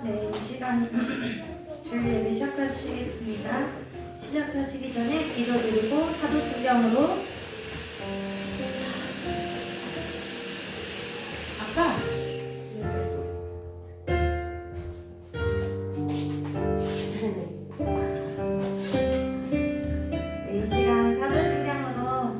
네, 이 시간 주일 예배 시작하시겠습니다. 시작하시기 전에 기도드리고 사도신경으로 아빠 네, 이 시간 사도신경으로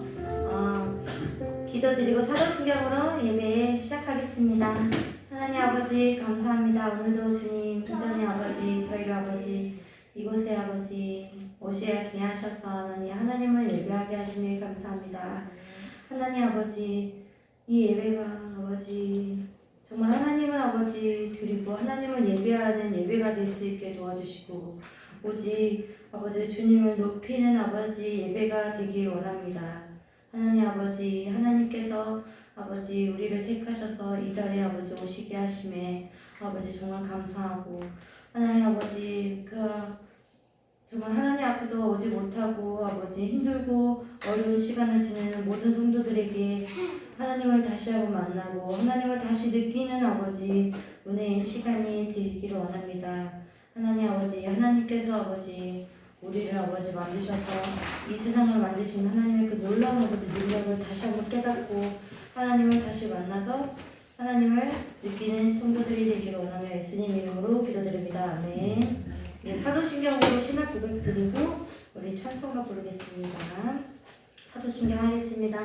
기도드리고 사도신경으로 예배 시작하겠습니다. 하나님 아버지 감사합니다. 오늘도 주님 인전의 아버지 저희를 아버지 이곳에 아버지 오시게 하셔서 하나님을 예배하게 하시니 감사합니다. 하나님 아버지 이 예배가 아버지 정말 하나님을 아버지 드리고 하나님을 예배하는 예배가 될 수 있게 도와주시고 오직 아버지 주님을 높이는 아버지 예배가 되길 원합니다. 하나님 아버지 하나님께서 아버지 우리를 택하셔서 이 자리에 아버지 오시게 하심에 아버지 정말 감사하고 하나님 아버지 정말 하나님 앞에서 오지 못하고 아버지 힘들고 어려운 시간을 지내는 모든 성도들에게 하나님을 다시 한번 만나고 하나님을 다시 느끼는 아버지 은혜의 시간이 되기를 원합니다. 하나님 아버지 하나님께서 아버지 우리를 아버지 만드셔서 이 세상을 만드신 하나님의 그 놀라운 아버지 능력을 다시 한번 깨닫고 하나님을 다시 만나서 하나님을 느끼는 성도들이 되기를 원하며 예수님 이름으로 기도드립니다. 아멘. 네, 사도신경으로 신학 고백 드리고 우리 찬송가 부르겠습니다. 사도신경 하겠습니다.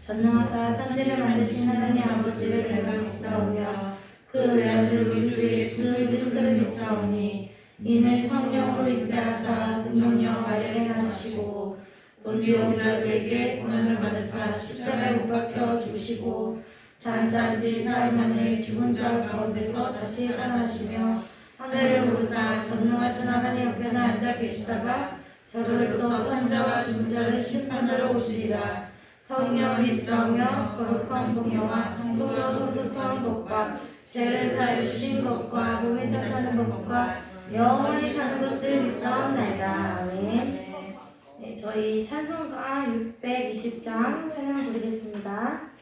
전능하사 천지를 만드신 하나님 아버지를 내가 믿사오며 그 외아들 우리 주 예수 그리스도를 믿사오니 이는 성령으로 잉태하사 동정녀 마리아에 나시고 본디오 빌라도에게 고난을 받으사 십자가에 못 박혀 죽으시고 장차한 지 사흘 만에 죽은 자 가운데서 다시 살아나시며 하늘을 오르사 전능하신 하나님 옆에는 앉아 계시다가 저로서 산자와 죽은 자를 심판하러 오시리라. 성령 믿사오며 거룩한 공예와 성도와 소통한 것과 죄를 사해 주신 것과 몸에 사는 것과 영원히 사는 것을 믿사옵나이다. 아멘. 네, 저희 찬송가 620장 찬양 부르겠습니다.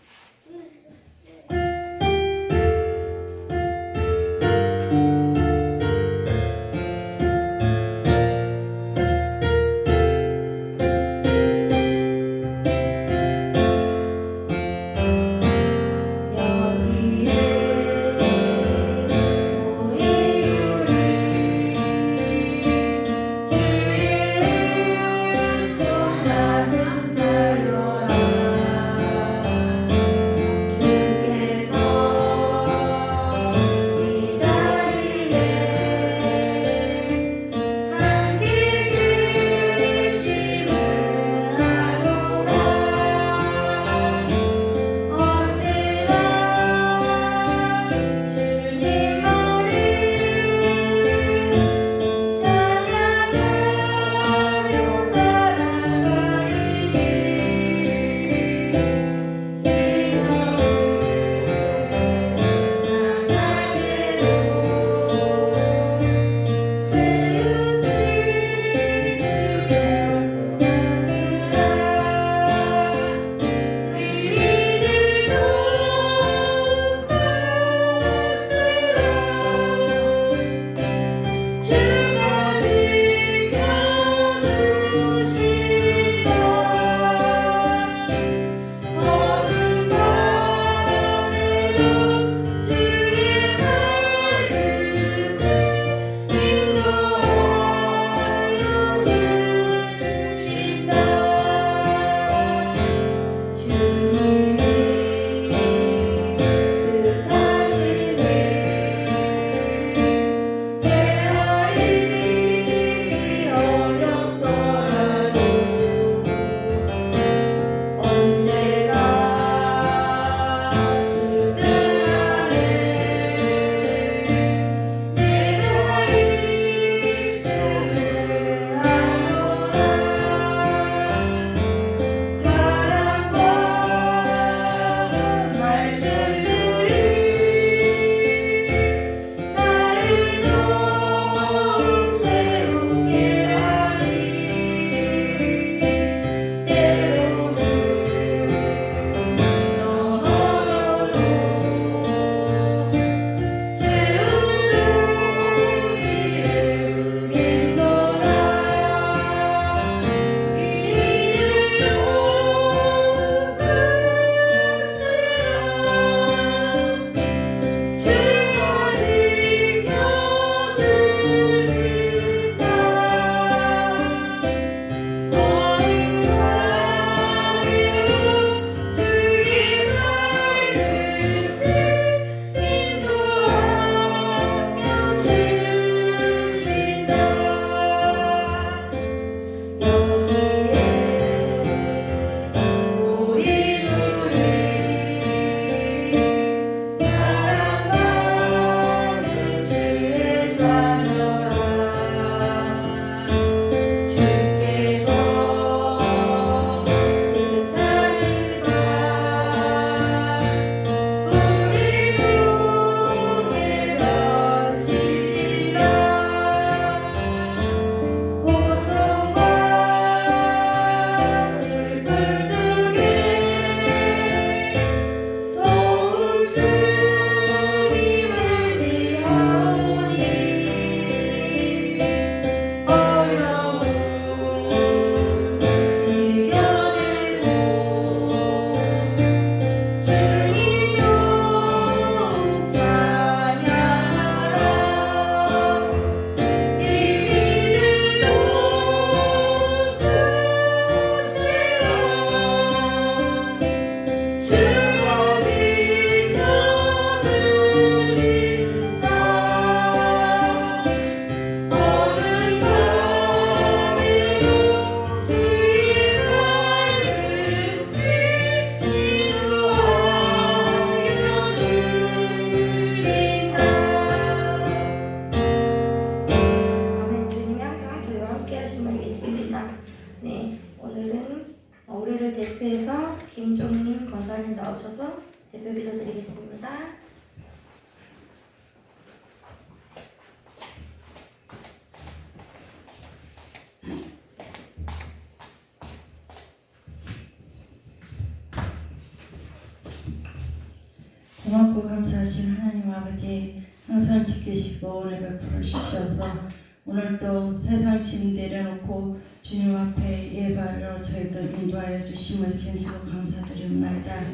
크고 감사하신 하나님 아버지 항상 지키시고 은혜 베풀어 주셔서 오늘도 세상 심 내려놓고 주님 앞에 예발로 저희들 인도하여 주심을 진심으로 감사드립니다.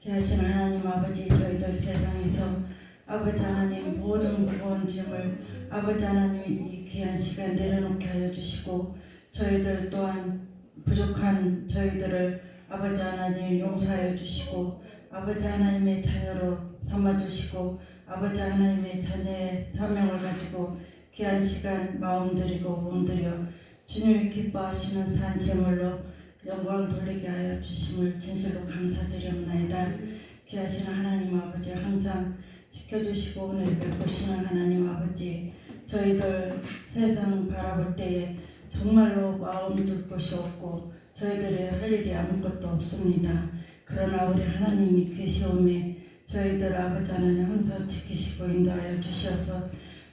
귀하신 하나님 아버지 저희들 세상에서 아버지 하나님 모든 무거운 짐을 아버지 하나님 이 귀한 시간 내려놓게 하여 주시고 저희들 또한 부족한 저희들을 아버지 하나님 용서하여 주시고 아버지 하나님의 자녀로 삼아주시고 아버지 하나님의 자녀의 사명을 가지고 귀한 시간 마음 드리고 몸 드려 주님이 기뻐하시는 산 제물로 영광 돌리게 하여 주심을 진실로 감사드립니다. 귀하신 하나님 아버지 항상 지켜주시고 은혜 베푸시는 하나님 아버지 저희들 세상 바라볼 때에 정말로 마음 둘 곳이 없고 저희들이 할 일이 아무것도 없습니다. 그러나 우리 하나님이 계시오매 저희들 아버지 하나님 항상 지키시고 인도하여 주셔서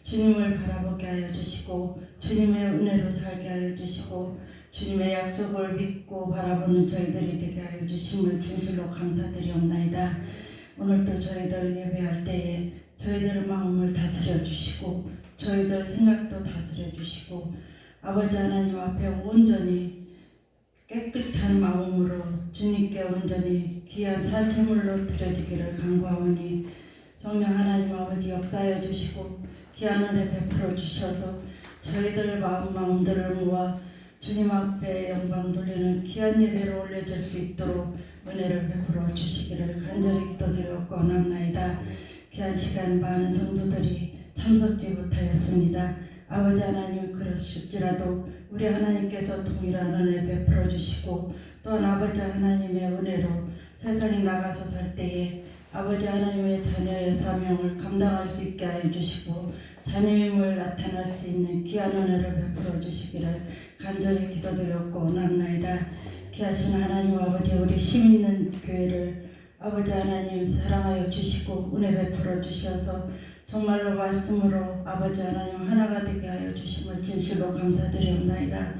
주님을 바라보게 하여 주시고 주님의 은혜로 살게 하여 주시고 주님의 약속을 믿고 바라보는 저희들이 되게 하여 주심을 진실로 감사드리옵나이다. 오늘도 저희들 예배할 때에 저희들 마음을 다스려 주시고 저희들 생각도 다스려 주시고 아버지 하나님 앞에 온전히 깨끗한 마음으로 주님께 온전히 귀한 산채물로 드려지기를 간구하오니 성령 하나님 아버지 역사하여 주시고 귀한 은혜 베풀어 주셔서 저희들 마음들을 모아 주님 앞에 영광 돌리는 귀한 예배를 올려줄 수 있도록 은혜를 베풀어 주시기를 간절히 기도드렸고 원합나이다. 귀한 시간 많은 성도들이 참석지 못하였습니다. 아버지 하나님 그러실지라도 우리 하나님께서 동일한 은혜 베풀어 주시고 또한 아버지 하나님의 은혜로 세상에 나가서 살 때에 아버지 하나님의 자녀의 사명을 감당할 수 있게 하여 주시고 자녀임을 나타낼 수 있는 귀한 은혜를 베풀어 주시기를 간절히 기도드렸고 원합나이다. 귀하신 하나님 아버지 우리 힘 있는 교회를 아버지 하나님 사랑하여 주시고 은혜 베풀어 주셔서 정말로 말씀으로 아버지 하나님 하나가 되게 하여 주심을 진실로 감사드리옵나이다.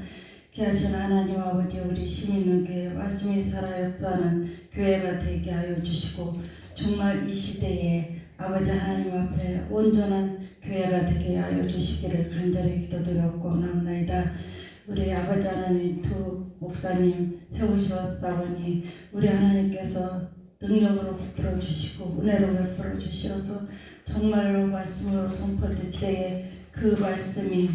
귀하신 하나님 아버지 우리 힘 있는 교회 말씀이 살아 역사하는 교회가 되게 하여 주시고 정말 이 시대에 아버지 하나님 앞에 온전한 교회가 되게 하여 주시기를 간절히 기도드렸고 원합나이다. 우리 아버지 하나님 두 목사님 세우셨사오니 우리 하나님께서 능력으로 붙들어 주시고 은혜로 베풀어 주셔서 정말로 말씀으로 선포될 때에 그 말씀이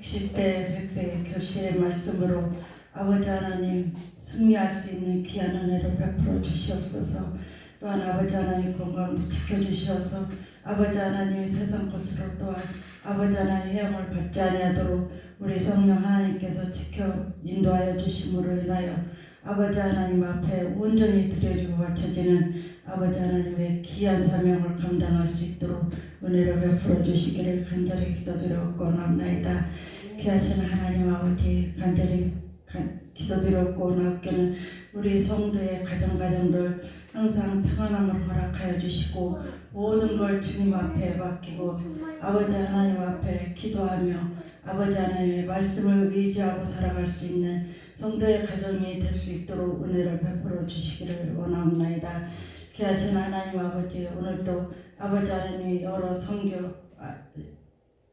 60배 100배 교실의 말씀으로 아버지 하나님 승리할 수 있는 귀한 은혜를 베풀어 주시옵소서. 또한 아버지 하나님 건강도 지켜주셔서 아버지 하나님 세상 것으로 또한 아버지 하나님 해영을 받지 아니하도록 우리 성령 하나님께서 지켜 인도하여 주심으로 인하여 아버지 하나님 앞에 온전히 드려지고 바쳐지는 아버지 하나님의 귀한 사명을 감당할 수 있도록 은혜를 베풀어 주시기를 간절히 기도드렸고 원합나이다. 귀하신 하나님 아버지 간절히 기도드렸고 원하옵기는 우리 성도의 가정들 항상 평안함을 허락하여 주시고 모든 걸 주님 앞에 맡기고 아버지 하나님 앞에 기도하며 아버지 하나님의 말씀을 의지하고 살아갈 수 있는 성도의 가정이 될 수 있도록 은혜를 베풀어 주시기를 원하옵나이다. 귀하신 하나님 아버지 오늘도 아버지 하나님 여러 선교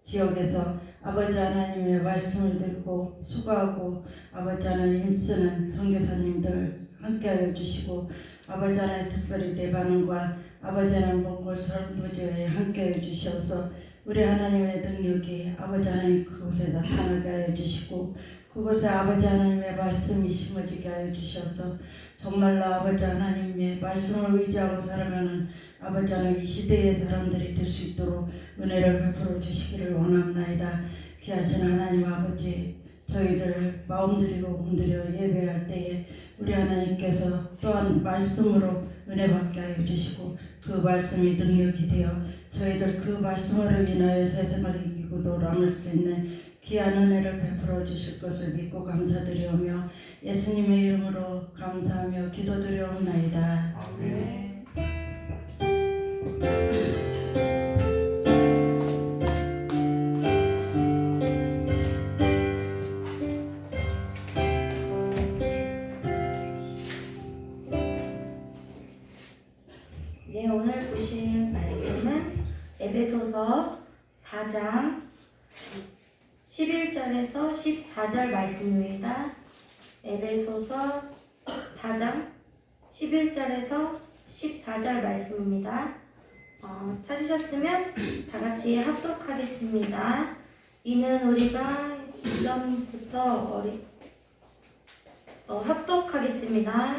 지역에서 아버지 하나님의 말씀을 듣고 수고하고 아버지 하나님 힘쓰는 선교사님들 함께하여 주시고 아버지 하나님 특별히 대반응과 아버지 하나님 몽골 설부지에 함께하여 주셔서 우리 하나님의 능력이 아버지 하나님 그곳에 나타나게 하여 주시고 그곳에 아버지 하나님의 말씀이 심어지게 하여 주셔서 정말로 아버지 하나님의 말씀을 의지하고 살아가는 아버지 하나님 이 시대의 사람들이 될 수 있도록 은혜를 베풀어 주시기를 원합나이다. 귀하신 하나님 아버지 저희들 마음들이고 몸들여 예배할 때에 우리 하나님께서 또한 말씀으로 은혜 받게 하여 주시고 그 말씀이 능력이 되어 저희들 그 말씀으로 인하여 세상을 이기고도 남을 수 있는 귀한 은혜를 베풀어 주실 것을 믿고 감사드리오며 예수님의 이름으로 감사하며 기도드리옵나이다. 아멘. 네, 오늘 보실 에베소서 4장 11절에서 14절 말씀입니다. 에베소서 4장 11절에서 14절 말씀입니다. 찾으셨으면 다 같이 합독하겠습니다. 이는 우리가 이전부터 합독하겠습니다.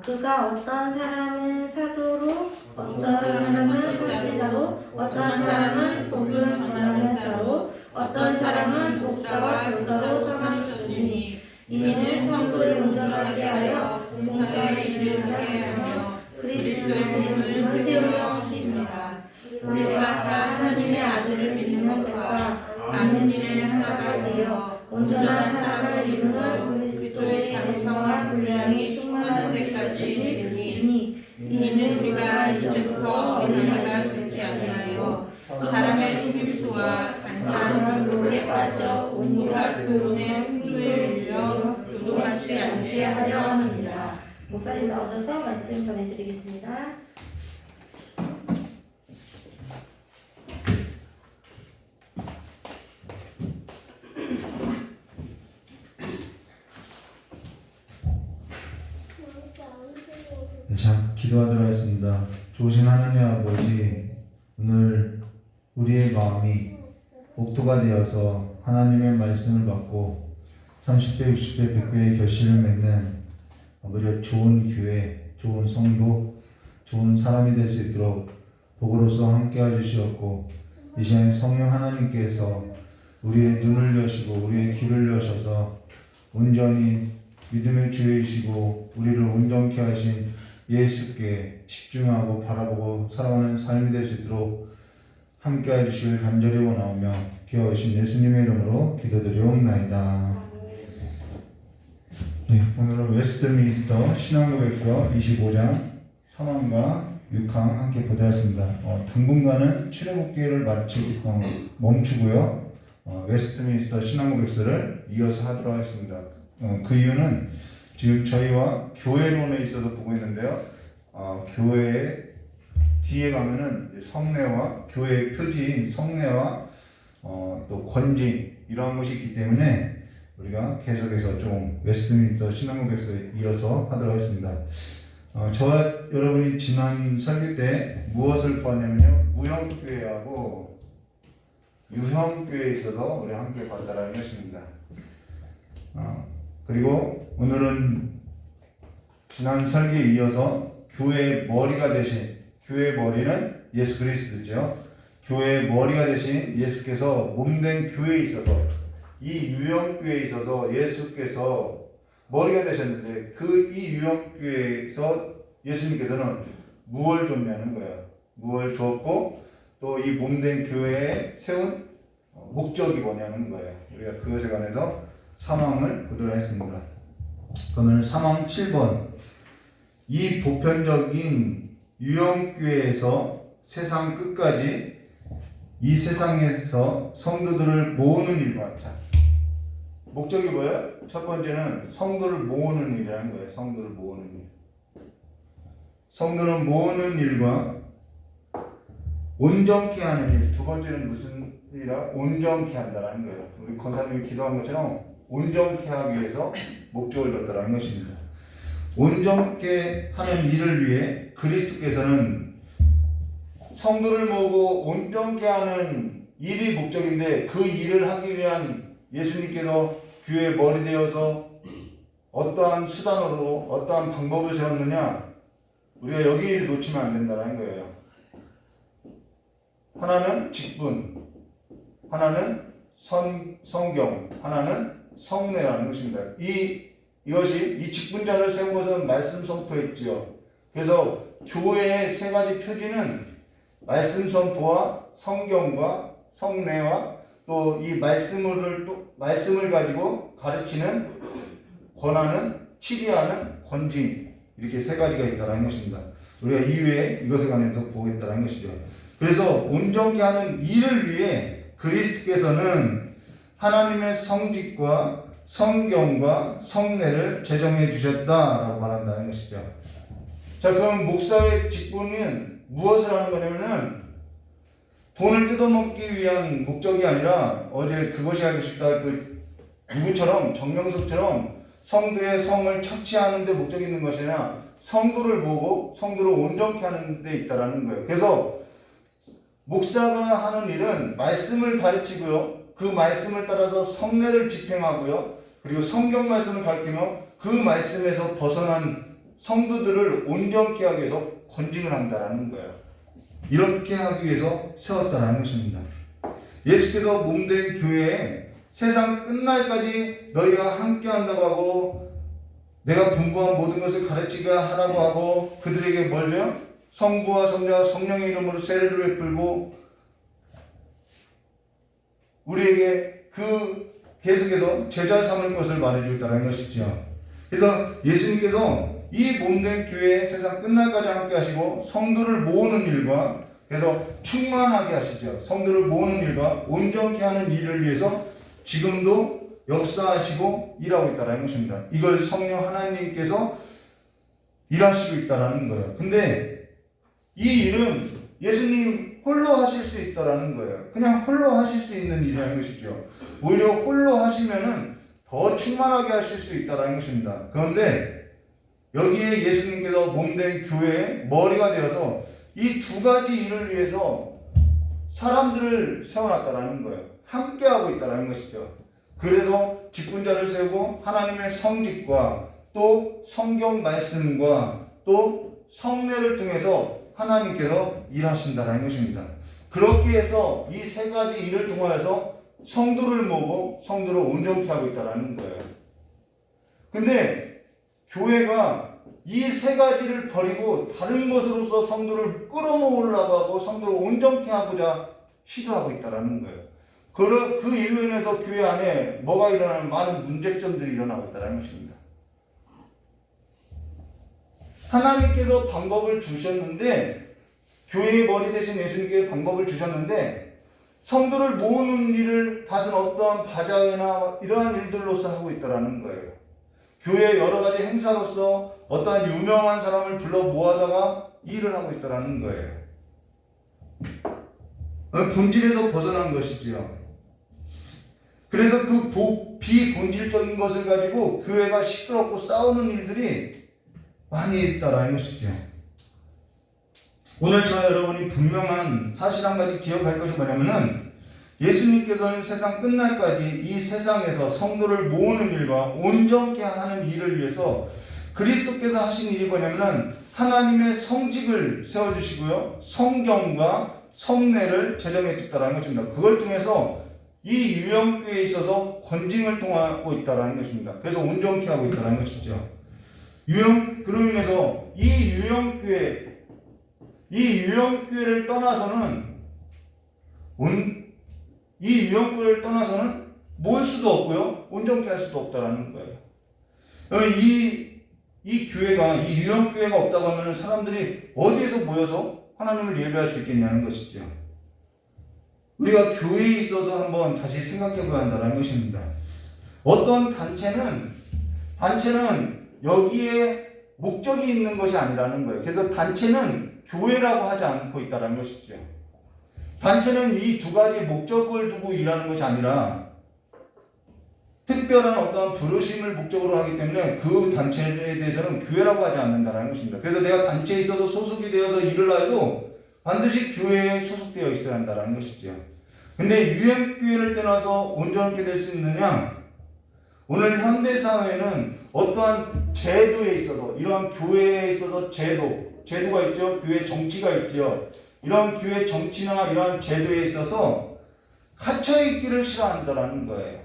그가 어떤 사람은 사도로, 어떤 사람은 선지자로, 어떤 사람은 복음 전하는 자로, 어떤 사람은 목사와 교사로 삼으셨으니 이는 성도를 온전하게 하여 봉사의 일을 하게 하며 그리스도의 몸을 세우려 하심이라. 우리가 다 하나님의 아들을 믿는 것과 아는 일에 하나가 되어 온전한 사람을 이루는 그리스도의 장성한 분량이 충만한 데까지 이르니 이는 우리가 이제부터 어린아이가 되지 아니하여 사람의 속임수와 간사한 유혹에 빠져 온갖 교훈의 풍조에 밀려 요동하지 않게 하려 함이니라. 목사님 나오셔서 말씀 전해드리겠습니다. 자, 기도하도록 하겠습니다. 좋으신 하나님 아버지, 오늘 우리의 마음이 목도가 되어서 하나님의 말씀을 받고 30배, 60배, 100배의 결실을 맺는 아버지 좋은 교회, 좋은 성도, 좋은 사람이 될 수 있도록 복으로서 함께 해주시었고 이 시간에 성령 하나님께서 우리의 눈을 여시고 우리의 귀를 여셔서 온전히 믿음의 주이시고 우리를 온전케 하신 예수께 집중하고 바라보고 살아가는 삶이 될 수 있도록 함께 해주시길 간절히 원하오며 귀여우신 예수님의 이름으로 기도드리옵나이다. 네, 오늘은 웨스트민스터 신앙고백서 25장 3항과 6항 함께 보도록 하겠습니다. 당분간은 출애굽기를 멈추고요. 웨스트민스터 신앙고백서를 이어서 하도록 하겠습니다. 그 이유는 지금 저희와 교회론에 있어서 보고 있는데요. 교회 뒤에 가면은 성례와 교회의 표지인 성례와 또 권징 이러한 것이 있기 때문에 우리가 계속해서 좀 웨스트민스터 신앙고백서에 이어서 하도록 하겠습니다. 저와 여러분이 지난 설교 때 무엇을 보았냐면요. 무형교회하고 유형교회에 있어서 우리 함께 봤다라는 것입니다. 그리고 오늘은 지난 설교에 이어서 교회의 머리가 되신, 교회의 머리는 예수 그리스도죠. 교회의 머리가 되신 예수께서 몸된 교회에 있어서 이 유형교회에 있어서 예수께서 머리가 되셨는데 그 이 유형교회에서 예수님께서는 무엇을 줬냐는 거예요. 무엇을 주었고 또 이 몸된 교회에 세운 목적이 뭐냐는 거예요. 우리가 그것에 관해서 3항을 보도록 했습니다. 그러면 3항 7번 이 보편적인 유형교회에서 세상 끝까지 이 세상에서 성도들을 모으는 일과 자, 목적이 뭐예요? 첫 번째는 성도를 모으는 일이라는 거예요. 성도를 모으는 일. 성도를 모으는 일과 온전케 하는 일. 두 번째는 무슨 일이라? 온전케 한다라는 거예요. 우리 권사님이 기도한 것처럼 온전케 하기 위해서 목적을 뒀다라는 것입니다. 온전케 하는 일을 위해 그리스도께서는 성도를 모으고 온전케 하는 일이 목적인데 그 일을 하기 위한 예수님께서 교회의 머리 되어서 어떠한 수단으로 어떠한 방법을 세웠느냐 우리가 여기를 놓치면 안 된다는 거예요. 하나는 직분, 하나는 성경, 하나는 성례라는 것입니다. 이것이 이 직분자를 세운 것은 말씀 선포했지요. 그래서 교회의 세 가지 표지는 말씀 선포와 성경과 성례와 또 이 말씀을 가지고 가르치는 권하는 치리하는 권징 이렇게 세 가지가 있다는 것입니다. 우리가 이후에 이것에 관해서 보겠다는 것이죠. 그래서 온전케 하는 일을 위해 그리스도께서는 하나님의 성직과 성경과 성례를 제정해 주셨다라고 말한다는 것이죠. 자, 그럼 목사의 직분은 무엇을 하는 거냐면은 돈을 뜯어먹기 위한 목적이 아니라 어제 그것이 알고 싶다 그 누구처럼 정명석처럼 성도의 성을 착취하는 데 목적이 있는 것이 아니라 성도를 보고 성도를 온전케 하는 데 있다라는 거예요. 그래서 목사가 하는 일은 말씀을 가르치고요. 그 말씀을 따라서 성례를 집행하고요. 그리고 성경 말씀을 가르치며 그 말씀에서 벗어난 성도들을 온전케 하기 위해서 권징을 한다라는 거예요. 이렇게 하기 위해서 세웠다라는 것입니다. 예수께서 몸된 교회에 세상 끝날까지 너희가 함께 한다고 하고 내가 분부한 모든 것을 가르치게 하라고 하고 그들에게 뭘 줘요? 성부와 성자와 성령의 이름으로 세례를 베풀고 우리에게 그 계속해서 제자 삼을 것을 말해주었다는 것이죠. 그래서 예수님께서 이 몸된 교회에 세상 끝날까지 함께 하시고 성도를 모으는 일과 그래서 충만하게 하시죠. 성도를 모으는 일과 온전케 하는 일을 위해서 지금도 역사하시고 일하고 있다는 것입니다. 이걸 성령 하나님께서 일하시고 있다는 거예요. 근데 이 일은 예수님 홀로 하실 수 있다는 거예요. 그냥 홀로 하실 수 있는 일이라는 것이죠. 오히려 홀로 하시면은 더 충만하게 하실 수 있다는 것입니다. 그런데 여기에 예수님께서 몸된 교회의 머리가 되어서 이 두 가지 일을 위해서 사람들을 세워놨다는 거예요. 함께하고 있다는 것이죠. 그래서 직분자를 세우고 하나님의 성직과 또 성경 말씀과 또 성례를 통해서 하나님께서 일하신다는 것입니다. 그렇게 해서 이 세 가지 일을 통하여서 성도를 모으고 성도를 온전케 하고 있다는 거예요. 근데 교회가 이 세 가지를 버리고 다른 것으로서 성도를 끌어모으려고 하고 성도를 온전케 하고자 시도하고 있다는 거예요. 그 일로 인해서 교회 안에 뭐가 일어나는 많은 문제점들이 일어나고 있다는 것입니다. 하나님께서 방법을 주셨는데 교회의 머리 대신 예수님께 방법을 주셨는데 성도를 모으는 일을 다른 어떠한 바자회나 이러한 일들로서 하고 있다는 거예요. 교회의 여러 가지 행사로서 어떠한 유명한 사람을 불러 모아다가 일을 하고 있다는 거예요. 본질에서 벗어난 것이지요. 그래서 그 비본질적인 것을 가지고 교회가 시끄럽고 싸우는 일들이 많이 있다라는 것이죠. 오늘 저와 여러분이 분명한 사실 한 가지 기억할 것이 뭐냐면은 예수님께서는 세상 끝날까지 이 세상에서 성도를 모으는 일과 온전케 하는 일을 위해서 그리스도께서 하신 일이 뭐냐면은 하나님의 성직을 세워주시고요. 성경과 성례를 제정해 뒀다는 것입니다. 그걸 통해서 이 유형교회에 있어서 권징을 통하고 있다는 것입니다. 그래서 온전케 하고 있다는 것이죠. 그로 인해서 이 유형교회를 떠나서는 모을 수도 없고요. 온전케 할 수도 없다는 거예요. 이 교회가, 이 유형교회가 없다고 하면 사람들이 어디에서 모여서 하나님을 예배할 수 있겠냐는 것이죠. 우리가 교회에 있어서 한번 다시 생각해 봐야 한다는 것입니다. 어떤 단체는 여기에 목적이 있는 것이 아니라는 거예요. 그래서 단체는 교회라고 하지 않고 있다는 것이죠. 단체는 이 두 가지 목적을 두고 일하는 것이 아니라 특별한 어떤 부르심을 목적으로 하기 때문에 그 단체에 대해서는 교회라고 하지 않는다는 것입니다. 그래서 내가 단체에 있어서 소속이 되어서 일을 해도 반드시 교회에 소속되어 있어야 한다는 것이죠. 근데 유형교회를 떠나서 온전하게 될 수 있느냐? 오늘 현대사회는 어떠한 제도에 있어서 이러한 교회에 있어서 제도가 있죠. 교회 정치가 있죠. 이런 교회 정치나 이러한 제도에 있어서 갇혀있기를 싫어한다는 거예요.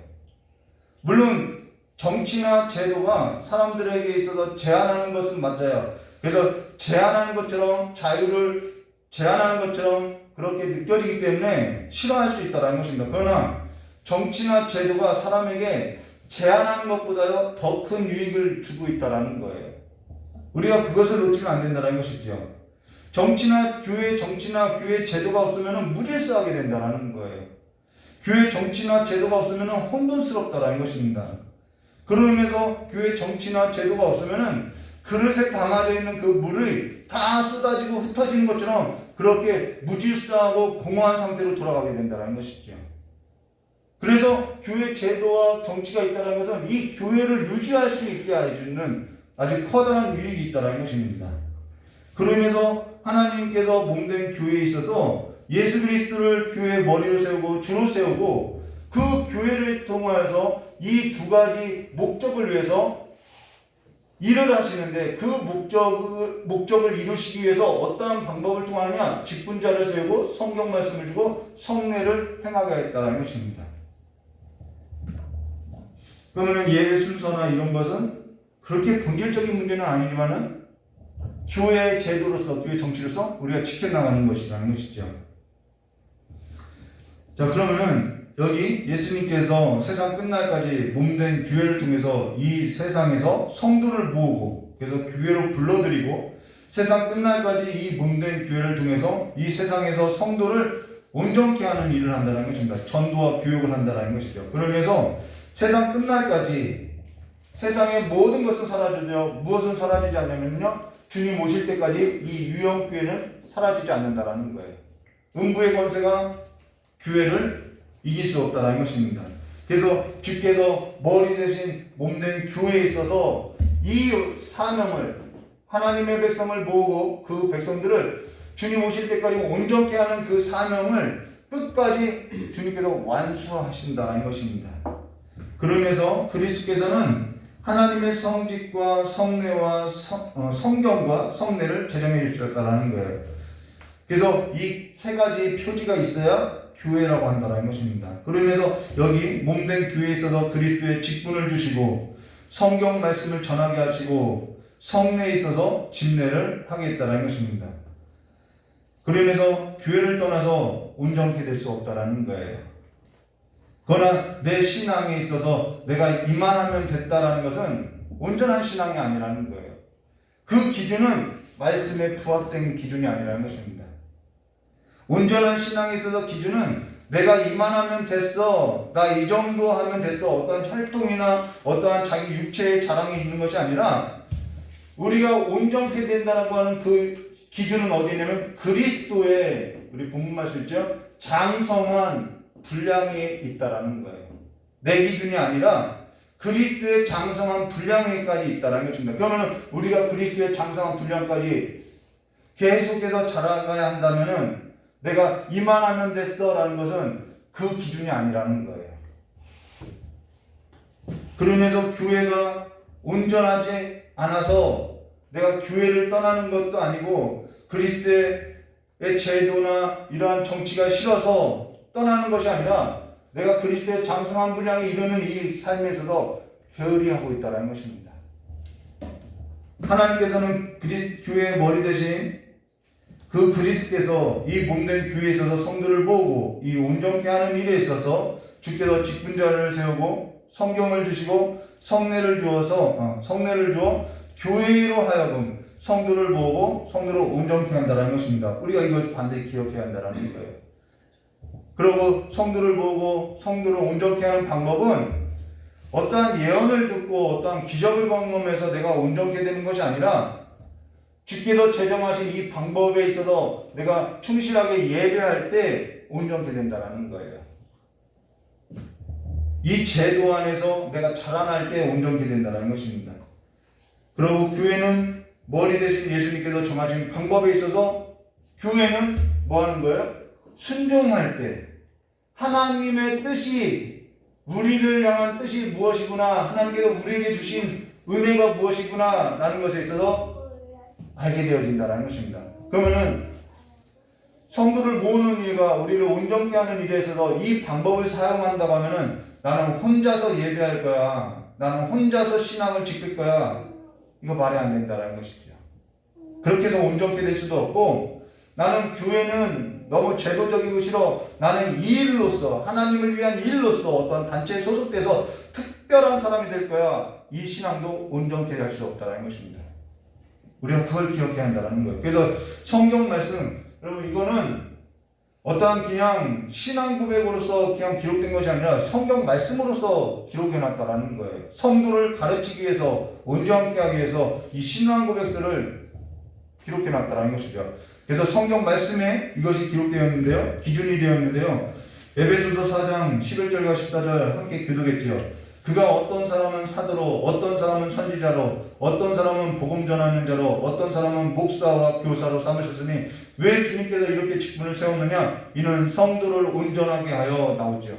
물론 정치나 제도가 사람들에게 있어서 제한하는 것은 맞아요. 그래서 제한하는 것처럼 자유를 제한하는 것처럼 그렇게 느껴지기 때문에 싫어할 수 있다는 것입니다. 그러나 정치나 제도가 사람에게 제한하는 것보다도 더 큰 유익을 주고 있다는 거예요. 우리가 그것을 놓치면 안 된다는 것이죠. 정치나 교회 제도가 없으면 무질서하게 된다는 거예요. 교회 정치나 제도가 없으면 혼돈스럽다는 것입니다. 그로 인해서 교회 정치나 제도가 없으면 그릇에 담아져 있는 그 물이 다 쏟아지고 흩어지는 것처럼 그렇게 무질서하고 공허한 상태로 돌아가게 된다는 것이죠. 그래서 교회 제도와 정치가 있다는 것은 이 교회를 유지할 수 있게 해주는 아주 커다란 유익이 있다는 것입니다. 그러면서 하나님께서 몸된 교회에 있어서 예수 그리스도를 교회의 머리로 세우고 주로 세우고 그 교회를 통하여서 이 두 가지 목적을 위해서 일을 하시는데 그 목적을 이루시기 위해서 어떠한 방법을 통하느냐? 직분자를 세우고 성경 말씀을 주고 성례를 행하게 했다는 것입니다. 그러면 예배 순서나 이런 것은 그렇게 본질적인 문제는 아니지만은 교회 제도로서, 교회 정치로서 우리가 지켜나가는 것이라는 것이죠. 자, 그러면은 여기 예수님께서 세상 끝날까지 몸된 교회를 통해서 이 세상에서 성도를 모으고 그래서 교회로 불러들이고 세상 끝날까지 이 몸된 교회를 통해서 이 세상에서 성도를 온전케 하는 일을 한다는 것입니다. 전도와 교육을 한다는 것이죠. 그러면서 세상 끝날까지 세상의 모든 것은 사라지죠. 무엇은 사라지지 않냐면요. 주님 오실 때까지 이 유형교회는 사라지지 않는다라는 거예요. 음부의 권세가 교회를 이길 수 없다는 것입니다. 그래서 주께서 머리 대신 몸된 교회에 있어서 이 사명을 하나님의 백성을 모으고 그 백성들을 주님 오실 때까지 온전케 하는 그 사명을 끝까지 주님께서 완수하신다는 것입니다. 그러면서 그리스도께서는 하나님의 성직과 성례와 성경과 성례를 제정해 주셨다는 거예요. 그래서 이 세 가지 표지가 있어야 교회라고 한다는 것입니다. 그러면서 여기 몸된 교회에 있어서 그리스도의 직분을 주시고 성경 말씀을 전하게 하시고 성례에 있어서 집례를 하겠다는 것입니다. 그러면서 교회를 떠나서 온전케 될 수 없다는 거예요. 그러나 내 신앙에 있어서 내가 이만하면 됐다라는 것은 온전한 신앙이 아니라는 거예요. 그 기준은 말씀에 부합된 기준이 아니라는 것입니다. 온전한 신앙에 있어서 기준은 내가 이만하면 됐어, 나 이 정도 하면 됐어, 어떠한 활동이나 어떠한 자기 육체의 자랑이 있는 것이 아니라 우리가 온전케 된다고 하는 그 기준은 어디냐면 그리스도의, 우리 본문 말씀 있죠? 장성한 분량이 있다라는 거예요. 내 기준이 아니라 그리스도의 장성한 분량에까지 있다라는 것입니다. 그러면 우리가 그리스도의 장성한 분량까지 계속해서 자라가야 한다면은 내가 이만하면 됐어라는 것은 그 기준이 아니라는 거예요. 그러면서 교회가 온전하지 않아서 내가 교회를 떠나는 것도 아니고 그리스도의 제도나 이러한 정치가 싫어서 떠나는 것이 아니라 내가 그리스도의 장성한 분량에 이르는 이 삶에 있어서 게으리 하고 있다는 것입니다. 하나님께서는 교회의 머리 대신 그 그리스도께서 이 몸된 교회에 있어서 성도를 모으고 이 온전케 하는 일에 있어서 주께서 직분자를 세우고 성경을 주시고 성례를 주어 교회로 하여금 성도를 모으고 성도를 온전케 한다는 것입니다. 우리가 이걸 반드시 기억해야 한다는 거예요. 그리고 성도를 모으고 성도를 온전케 하는 방법은 어떠한 예언을 듣고 어떠한 기적을 경험해서 내가 온전케 되는 것이 아니라 주께서 제정하신 이 방법에 있어서 내가 충실하게 예배할 때 온전케 된다는 거예요. 이 제도 안에서 내가 자라날 때 온전케 된다는 것입니다. 그리고 교회는 머리 대신 예수님께서 정하신 방법에 있어서 교회는 뭐 하는 거예요? 순종할 때 하나님의 뜻이 우리를 향한 뜻이 무엇이구나, 하나님께서 우리에게 주신 은혜가 무엇이구나 라는 것에 있어서 알게 되어진다는 것입니다. 그러면은 성도를 모으는 일과 우리를 온전케 하는 일에 있어서 이 방법을 사용한다고 하면은 나는 혼자서 예배할 거야, 나는 혼자서 신앙을 지킬 거야, 이거 말이 안 된다는 것이죠. 그렇게 해서 온전케 될 수도 없고 나는 교회는 너무 제도적이고 싫어, 나는 이 일로서 하나님을 위한 일로서 어떤 단체에 소속돼서 특별한 사람이 될 거야, 이 신앙도 온전케 할 수 없다는 것입니다. 우리가 그걸 기억해야 한다는 거예요. 그래서 성경 말씀, 여러분 이거는 어떠한 그냥 신앙 고백으로서 그냥 기록된 것이 아니라 성경 말씀으로서 기록해놨다는 거예요. 성도를 가르치기 위해서, 온전케 하기 위해서 이 신앙 고백서를 기록해 놨다라는 것이죠. 그래서 성경 말씀에 이것이 기록되어 있는데요. 기준이 되어 있는데요. 에베소서 4장 11절과 14절 함께 교독했지요. 그가 어떤 사람은 사도로, 어떤 사람은 선지자로, 어떤 사람은 복음 전하는 자로, 어떤 사람은 목사와 교사로 삼으셨으니 왜 주님께서 이렇게 직분을 세웠느냐? 이는 성도를 온전하게 하여 나오죠.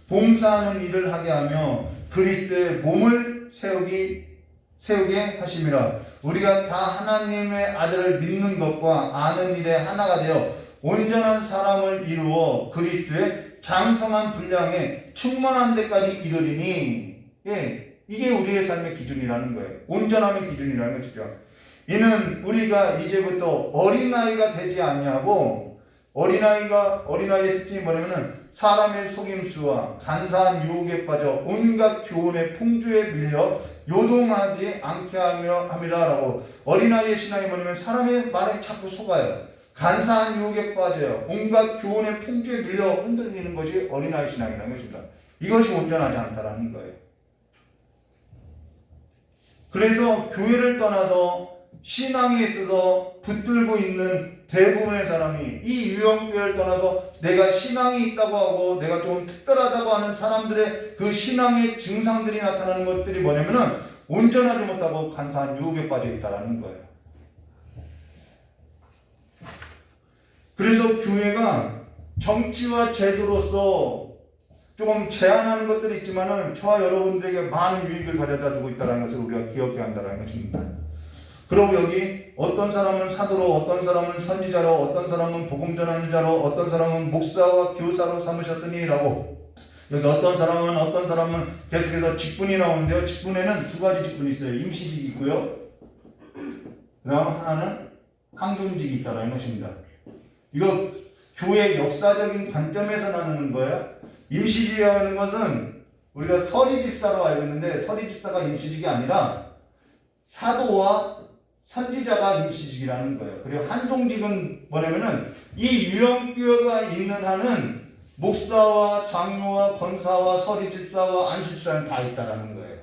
봉사하는 일을 하게 하며 그리스도의 몸을 세우게 하심이라. 우리가 다 하나님의 아들을 믿는 것과 아는 일에 하나가 되어 온전한 사람을 이루어 그리스도의 장성한 분량에 충만한 데까지 이르리니. 예, 이게 우리의 삶의 기준이라는 거예요. 온전함의 기준이라는 것이죠. 이는 우리가 이제부터 어린아이가 되지 아니하고, 어린아이의 특징이 뭐냐면은 사람의 속임수와 간사한 유혹에 빠져 온갖 교훈의 풍조에 밀려 요동하지 않게 함이라라고. 어린아이의 신앙이 뭐냐면 사람의 말에 자꾸 속아요. 간사한 유혹에 빠져요. 온갖 교훈의 풍조에 밀려 흔들리는 것이 어린아이 신앙이라는 것입니다. 이것이 온전하지 않다라는 거예요. 그래서 교회를 떠나서 신앙에 있어서 붙들고 있는 대부분의 사람이 이 유형교회를 떠나서 내가 신앙이 있다고 하고 내가 좀 특별하다고 하는 사람들의 그 신앙의 증상들이 나타나는 것들이 뭐냐면은 온전하지 못하고 간사한 유혹에 빠져 있다라는 거예요. 그래서 교회가 정치와 제도로서 조금 제한하는 것들이 있지만은 저와 여러분들에게 많은 유익을 가져다 주고 있다는 것을 우리가 기억해야 한다는 것입니다. 그리고 여기 어떤 사람은 사도로, 어떤 사람은 선지자로, 어떤 사람은 복음 전하는 자로, 어떤 사람은 목사와 교사로 삼으셨으니라고. 여기 어떤 사람은 계속해서 직분이 나오는데요. 직분에는 두 가지 직분이 있어요. 임시직이 있고요. 그 다음 하나는 항존직이 있다는 것입니다. 이거 교회 역사적인 관점에서 나누는 거예요. 임시직이라는 것은 우리가 서리집사로 알고 있는데 서리집사가 임시직이 아니라 사도와 선지자가 임시직이라는 거예요. 그리고 한종직은 뭐냐면은 이 유형교회가 있는 한은 목사와 장로와 권사와 서리집사와 안수집사는 다 있다라는 거예요.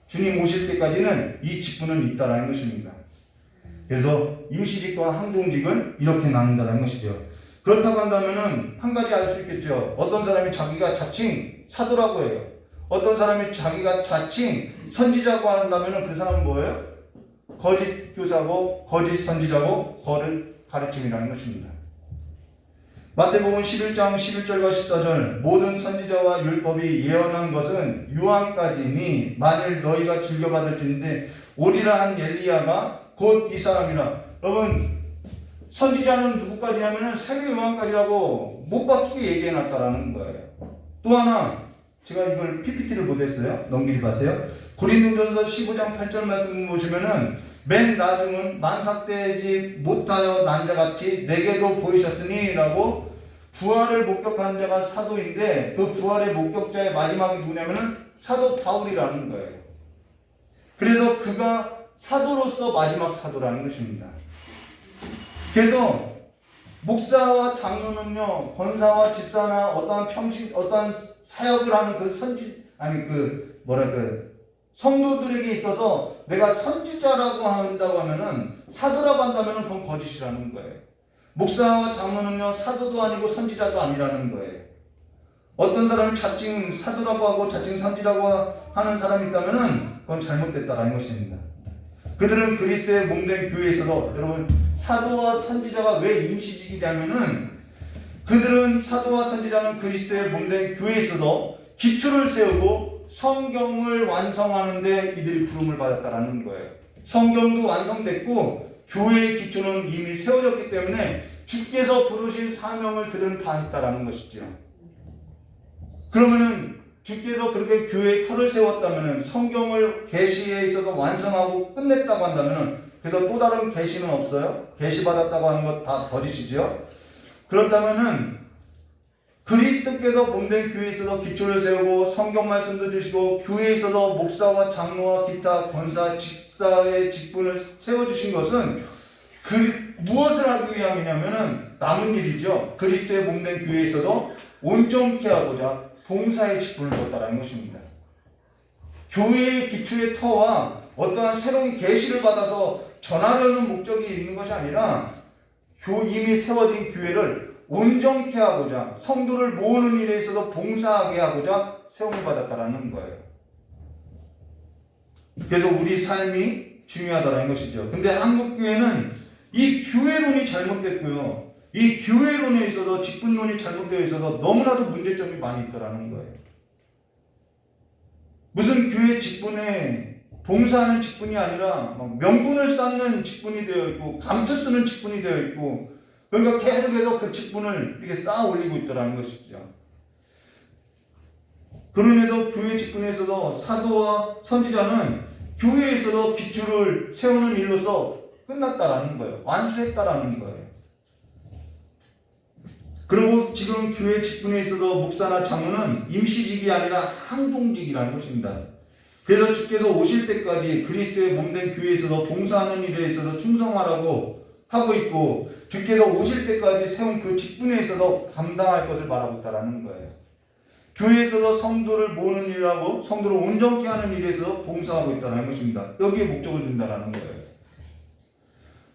주님 오실 때까지는 이 직분은 있다라는 것입니다. 그래서 임시직과 항종직을 이렇게 나눈다는 것이죠. 그렇다고 한다면은 한 가지 알 수 있겠죠. 어떤 사람이 자기가 자칭 사도라고 해요. 어떤 사람이 자기가 자칭 선지자고 한다면은 그 사람은 뭐예요? 거짓 교사고 거짓 선지자고 거짓 가르침이라는 것입니다. 마태복음 11장 11절과 14절 모든 선지자와 율법이 예언한 것은 요한까지니 만일 너희가 즐겨받을진데 오리라 한 엘리야가 곧 이 사람이라. 여러분 선지자는 누구까지냐면은 세계 요한까지라고 못 박히게 얘기해놨다라는 거예요. 또 하나 제가 이걸 PPT를 못했어요. 넘기지 마세요. 고린도전서 15장 8절 말씀 보시면은 맨 나중은 만삭되지 못하여 난 자같이 내게도 보이셨으니 라고. 부활을 목격한 자가 사도인데 그 부활의 목격자의 마지막이 누구냐면은 사도 바울이라는 거예요. 그래서 그가 사도로서 마지막 사도라는 것입니다. 그래서 목사와 장로는요, 권사와 집사나 어떠한 사역을 하는 성도들에게 있어서 내가 선지자라고 한다고 하면은 사도라고 한다면은 그건 거짓이라는 거예요. 목사와 장로는요, 사도도 아니고 선지자도 아니라는 거예요. 어떤 사람이 자칭 사도라고 하고 자칭 선지라고 하는 사람이 있다면은 그건 잘못됐다라는 것입니다. 그들은 그리스도의 몸된 교회에서도, 여러분 사도와 선지자가 왜 임시직이냐면은 그들은 사도와 선지자는 그리스도의 몸된 교회에서도 기초를 세우고 성경을 완성하는데 이들이 부름을 받았다라는 거예요. 성경도 완성됐고 교회의 기초는 이미 세워졌기 때문에 주께서 부르신 사명을 그들은 다 했다라는 것이죠. 그러면은 주께서 그렇게 교회의 터를 세웠다면은 성경을 계시에 있어서 완성하고 끝냈다고 한다면은 그래서 또 다른 계시는 없어요? 계시 받았다고 하는 것 다 버리시죠? 그렇다면은 그리스도께서 몸된 교회에 있어서 기초를 세우고 성경 말씀도 주시고 교회에 있어서 목사와 장로와 기타 권사 집사의 직분을 세워주신 것은 무엇을 하기 위함이냐면은 남은 일이죠. 그리스도의 몸된 교회에 있어서 온전케 하고자 봉사의 직분을 줬다라는 것입니다. 교회의 기초의 터와 어떠한 새로운 계시를 받아서 전하려는 목적이 있는 것이 아니라 이미 세워진 교회를 온전케 하고자 성도를 모으는 일에 있어서 봉사하게 하고자 세움을 받았다라는 거예요. 그래서 우리 삶이 중요하다는 것이죠. 근데 한국교회는 이 교회론이 잘못됐고요. 이 교회론에 있어서 직분론이 잘못되어 있어서 너무나도 문제점이 많이 있다라는 거예요. 무슨 교회 직분에 봉사하는 직분이 아니라 명분을 쌓는 직분이 되어 있고 감투 쓰는 직분이 되어 있고 그러니까 계속해서 그 직분을 이렇게 쌓아 올리고 있다는 것이죠. 그로 인해서 교회 직분에 있어서 사도와 선지자는 교회에 있어서 기초를 세우는 일로서 끝났다라는 거예요. 완수했다라는 거예요. 그리고 지금 교회 직분에 있어서 목사나 장로는 임시직이 아니라 항종직이라는 것입니다. 그래서 주께서 오실 때까지 그리스도의 몸된 교회에 있어서 봉사하는 일에 있어서 충성하라고 하고 있고 주께서 오실 때까지 세운 그 직분에 있어서 감당할 것을 말하고 있다는 거예요. 교회에 있어서 성도를 모으는 일하고 성도를 온전케 하는 일에 있어서 봉사하고 있다는 것입니다. 여기에 목적을 둔다는 거예요.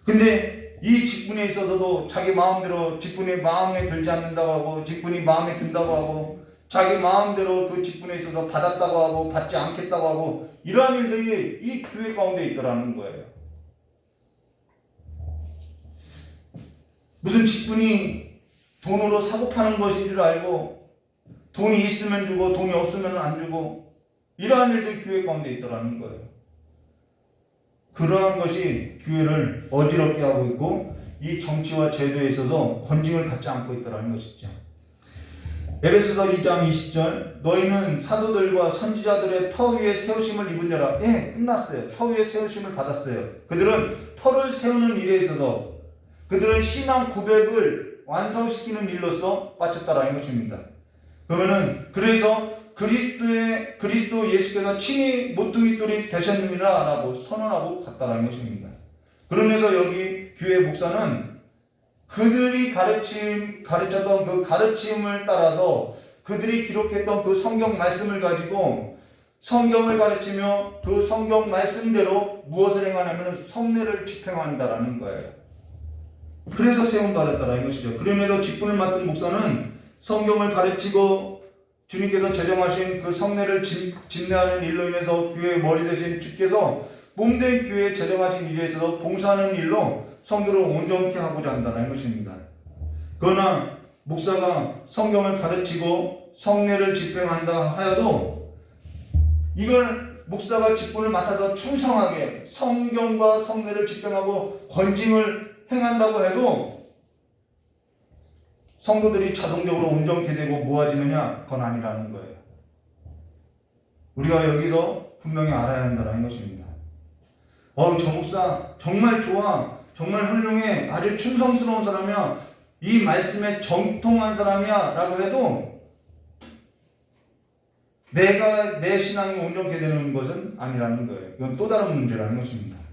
근데 이 직분에 있어서도 자기 마음대로 직분이 마음에 들지 않는다고 하고 직분이 마음에 든다고 하고 자기 마음대로 그 직분에 있어서 받았다고 하고 받지 않겠다고 하고 이러한 일들이 이 교회 가운데 있더라는 거예요. 무슨 직분이 돈으로 사고 파는 것인 줄 알고 돈이 있으면 주고 돈이 없으면 안 주고 이러한 일들이 교회 가운데 있더라는 거예요. 그러한 것이 교회를 어지럽게 하고 있고 이 정치와 제도에 있어서 권징을 받지 않고 있다는 것이죠. 에베소서 2장 20절 너희는 사도들과 선지자들의 터 위에 세우심을 입은 자라. 예, 끝났어요. 터 위에 세우심을 받았어요. 그들은 터를 세우는 일에 있어서 그들은 신앙 고백을 완성시키는 일로서 바쳤다라는 것입니다. 그러면은 그래서 그리스도 예수께서 친히 모퉁이돌이 되셨느니라라고 선언하고 갔다라는 것입니다. 그러면서 여기 교회 목사는 그들이 가르쳤던 그 가르침을 따라서 그들이 기록했던 그 성경 말씀을 가지고 성경을 가르치며 그 성경 말씀대로 무엇을 행하냐면 성례를 집행한다라는 거예요. 그래서 세움 받았다라는 것이죠. 그러면서 직분을 맡은 목사는 성경을 가르치고 주님께서 제정하신 그 성례를 집례하는 일로 인해서 교회의 머리 되신 주께서 몸된 교회에 제정하신 일에 있어서 봉사하는 일로 성도를 온전케 하고자 한다는 것입니다. 그러나 목사가 성경을 가르치고 성례를 집행한다 하여도 이걸 목사가 직분을 맡아서 충성하게 성경과 성례를 집행하고 권징을 행한다고 해도 성도들이 자동적으로 온전케 되고 모아지느냐? 그건 아니라는 거예요. 우리가 여기서 분명히 알아야 한다는 것입니다. 저 목사 정말 좋아, 정말 훌륭해, 아주 충성스러운 사람이야, 이 말씀에 정통한 사람이야 라고 해도 내 신앙이 온전케 되는 것은 아니라는 거예요. 이건 또 다른 문제라는 것입니다.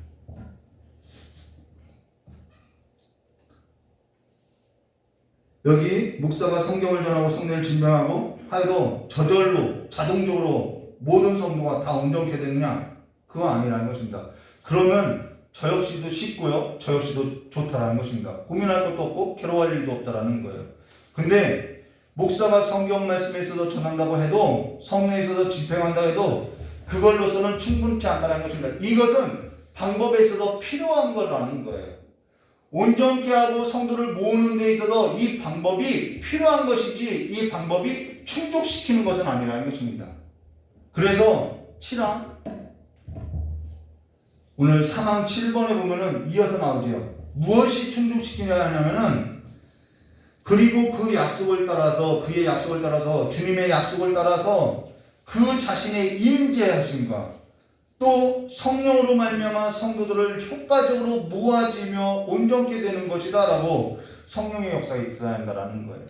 여기 목사가 성경을 전하고 성례를 집행하고 하여도 저절로 자동적으로 모든 성도가 다 온전케 되느냐? 그건 아니라는 것입니다. 그러면 저 역시도 쉽고요, 저 역시도 좋다라는 것입니다. 고민할 것도 없고 괴로워할 일도 없다라는 거예요. 근데 목사가 성경 말씀에 있어서 전한다고 해도 성례에 있어서 집행한다 해도 그걸로서는 충분치 않다는 것입니다. 이것은 방법에 있어서 필요한 거라는 거예요. 온전케 하고 성도를 모으는 데 있어서 이 방법이 필요한 것이지 이 방법이 충족시키는 것은 아니라는 것입니다. 그래서 7항 오늘 3항 7번에 보면은 이어서 나오죠. 무엇이 충족시키냐 하냐면은 그리고 그 약속을 따라서 그의 약속을 따라서 주님의 약속을 따라서 그 자신의 임재하심과 또 성령으로 말미암아 성도들을 효과적으로 모아지며 온전케 되는 것이다 라고 성령의 역사가 있어야 한다라는 거예요.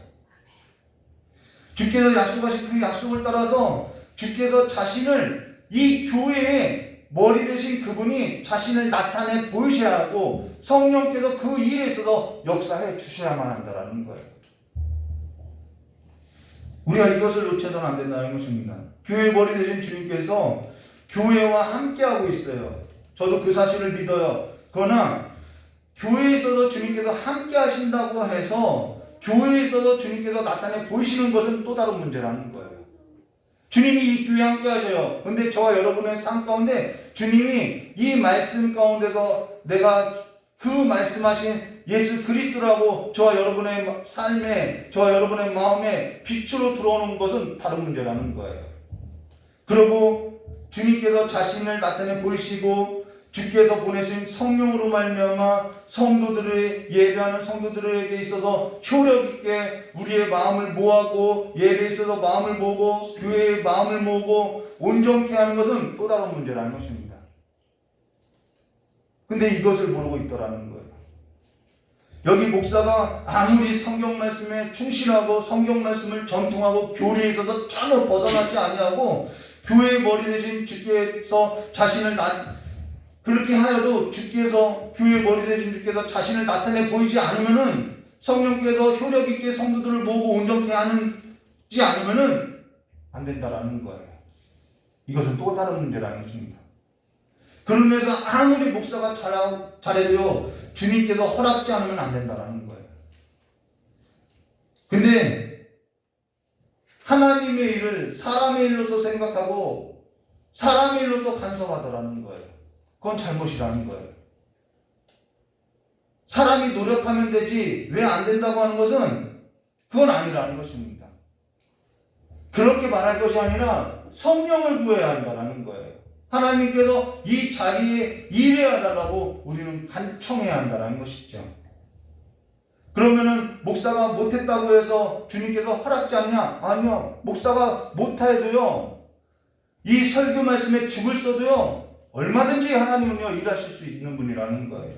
주께서 약속하신 그 약속을 따라서 주께서 자신을 이 교회의 머리 되신 그분이 자신을 나타내 보이셔야 하고 성령께서 그 일에 있어서 역사해 주셔야만 한다라는 거예요. 우리가 이것을 놓쳐서는 안 된다는 것입니다. 교회의 머리 되신 주님께서 교회와 함께하고 있어요. 저도 그 사실을 믿어요. 그러나 교회에 있어서 주님께서 함께 하신다고 해서 교회에 있어서 주님께서 나타내 보이시는 것은 또 다른 문제라는 거예요. 주님이 이 교회에 함께 하셔요. 근데 저와 여러분의 삶 가운데 주님이 이 말씀 가운데서 내가 그 말씀하신 예수 그리스도라고 저와 여러분의 삶에, 저와 여러분의 마음에 빛으로 들어오는 것은 다른 문제라는 거예요. 그리고 주님께서 자신을 나타내 보이시고 주께서 보내신 성령으로 말미암아 성도들의 예배하는 성도들에게 있어서 효력 있게 우리의 마음을 모으고 예배에 있어서 마음을 모으고 교회의 마음을 모으고 온전케 하는 것은 또 다른 문제라는 것입니다. 근데 이것을 모르고 있더라는 거예요. 여기 목사가 아무리 성경 말씀에 충실하고 성경 말씀을 전통하고 교리에 있어서 전혀 벗어나지 아니하고 교회의 머리 대신 주께서 자신을 그렇게 하여도 주께서 교회의 머리 대신 주께서 자신을 나타내 보이지 않으면은 성령께서 효력 있게 성도들을 모으고 온전케 하지 않으면은 안 된다라는 거예요. 이것은 또 다른 문제라는 것입니다. 그러면서 아무리 목사가 잘해도요 주님께서 허락지 않으면 안 된다라는 거예요. 근데 하나님의 일을 사람의 일로서 생각하고 사람의 일로서 간섭하더라는 거예요. 그건 잘못이라는 거예요. 사람이 노력하면 되지 왜 안 된다고 하는 것은 그건 아니라는 것입니다. 그렇게 말할 것이 아니라 성령을 구해야 한다는 거예요. 하나님께서 이 자리에 일해야 달라고 우리는 간청해야 한다는 것이죠. 그러면은 목사가 못했다고 해서 주님께서 허락지 않냐? 아니요. 목사가 못해도요 이 설교 말씀에 죽을 써도요 얼마든지 하나님은요 일하실 수 있는 분이라는 거예요.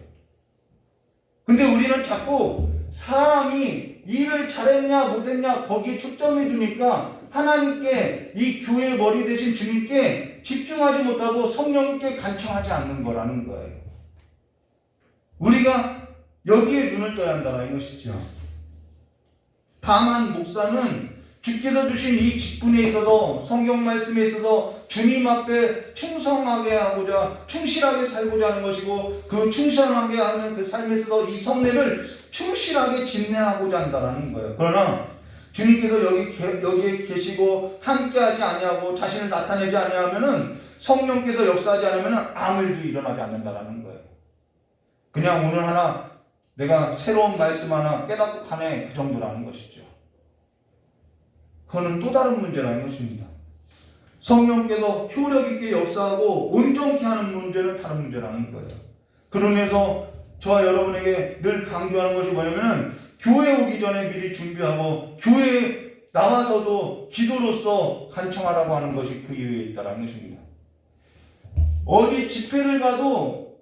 근데 우리는 자꾸 사람이 일을 잘했냐 못했냐 거기에 초점을 두니까 하나님께 이 교회의 머리 대신 주님께 집중하지 못하고 성령께 간청하지 않는 거라는 거예요. 우리가 여기에 눈을 떠야 한다는 것이죠. 다만 목사는 주께서 주신 이 직분에 있어서 성경 말씀에 있어서 주님 앞에 충성하게 하고자 충실하게 살고자 하는 것이고 그 충실하게 하는 그 삶에 있어서 이 성례를 충실하게 집례하고자 한다는 거예요. 그러나 주님께서 여기에 계시고 함께하지 아니하고 자신을 나타내지 아니하면은 성령께서 역사하지 않으면 아무 일도 일어나지 않는다는 거예요. 그냥 오늘 하나 내가 새로운 말씀 하나 깨닫고 가네 그 정도라는 것이죠. 그거는 또 다른 문제라는 것입니다. 성령께서 효력 있게 역사하고 온전케 하는 문제는 다른 문제라는 거예요. 그러면서 저와 여러분에게 늘 강조하는 것이 뭐냐면은 교회 오기 전에 미리 준비하고 교회에 나와서도 기도로서 간청하라고 하는 것이 그 이유에 있다는 것입니다. 어디 집회를 가도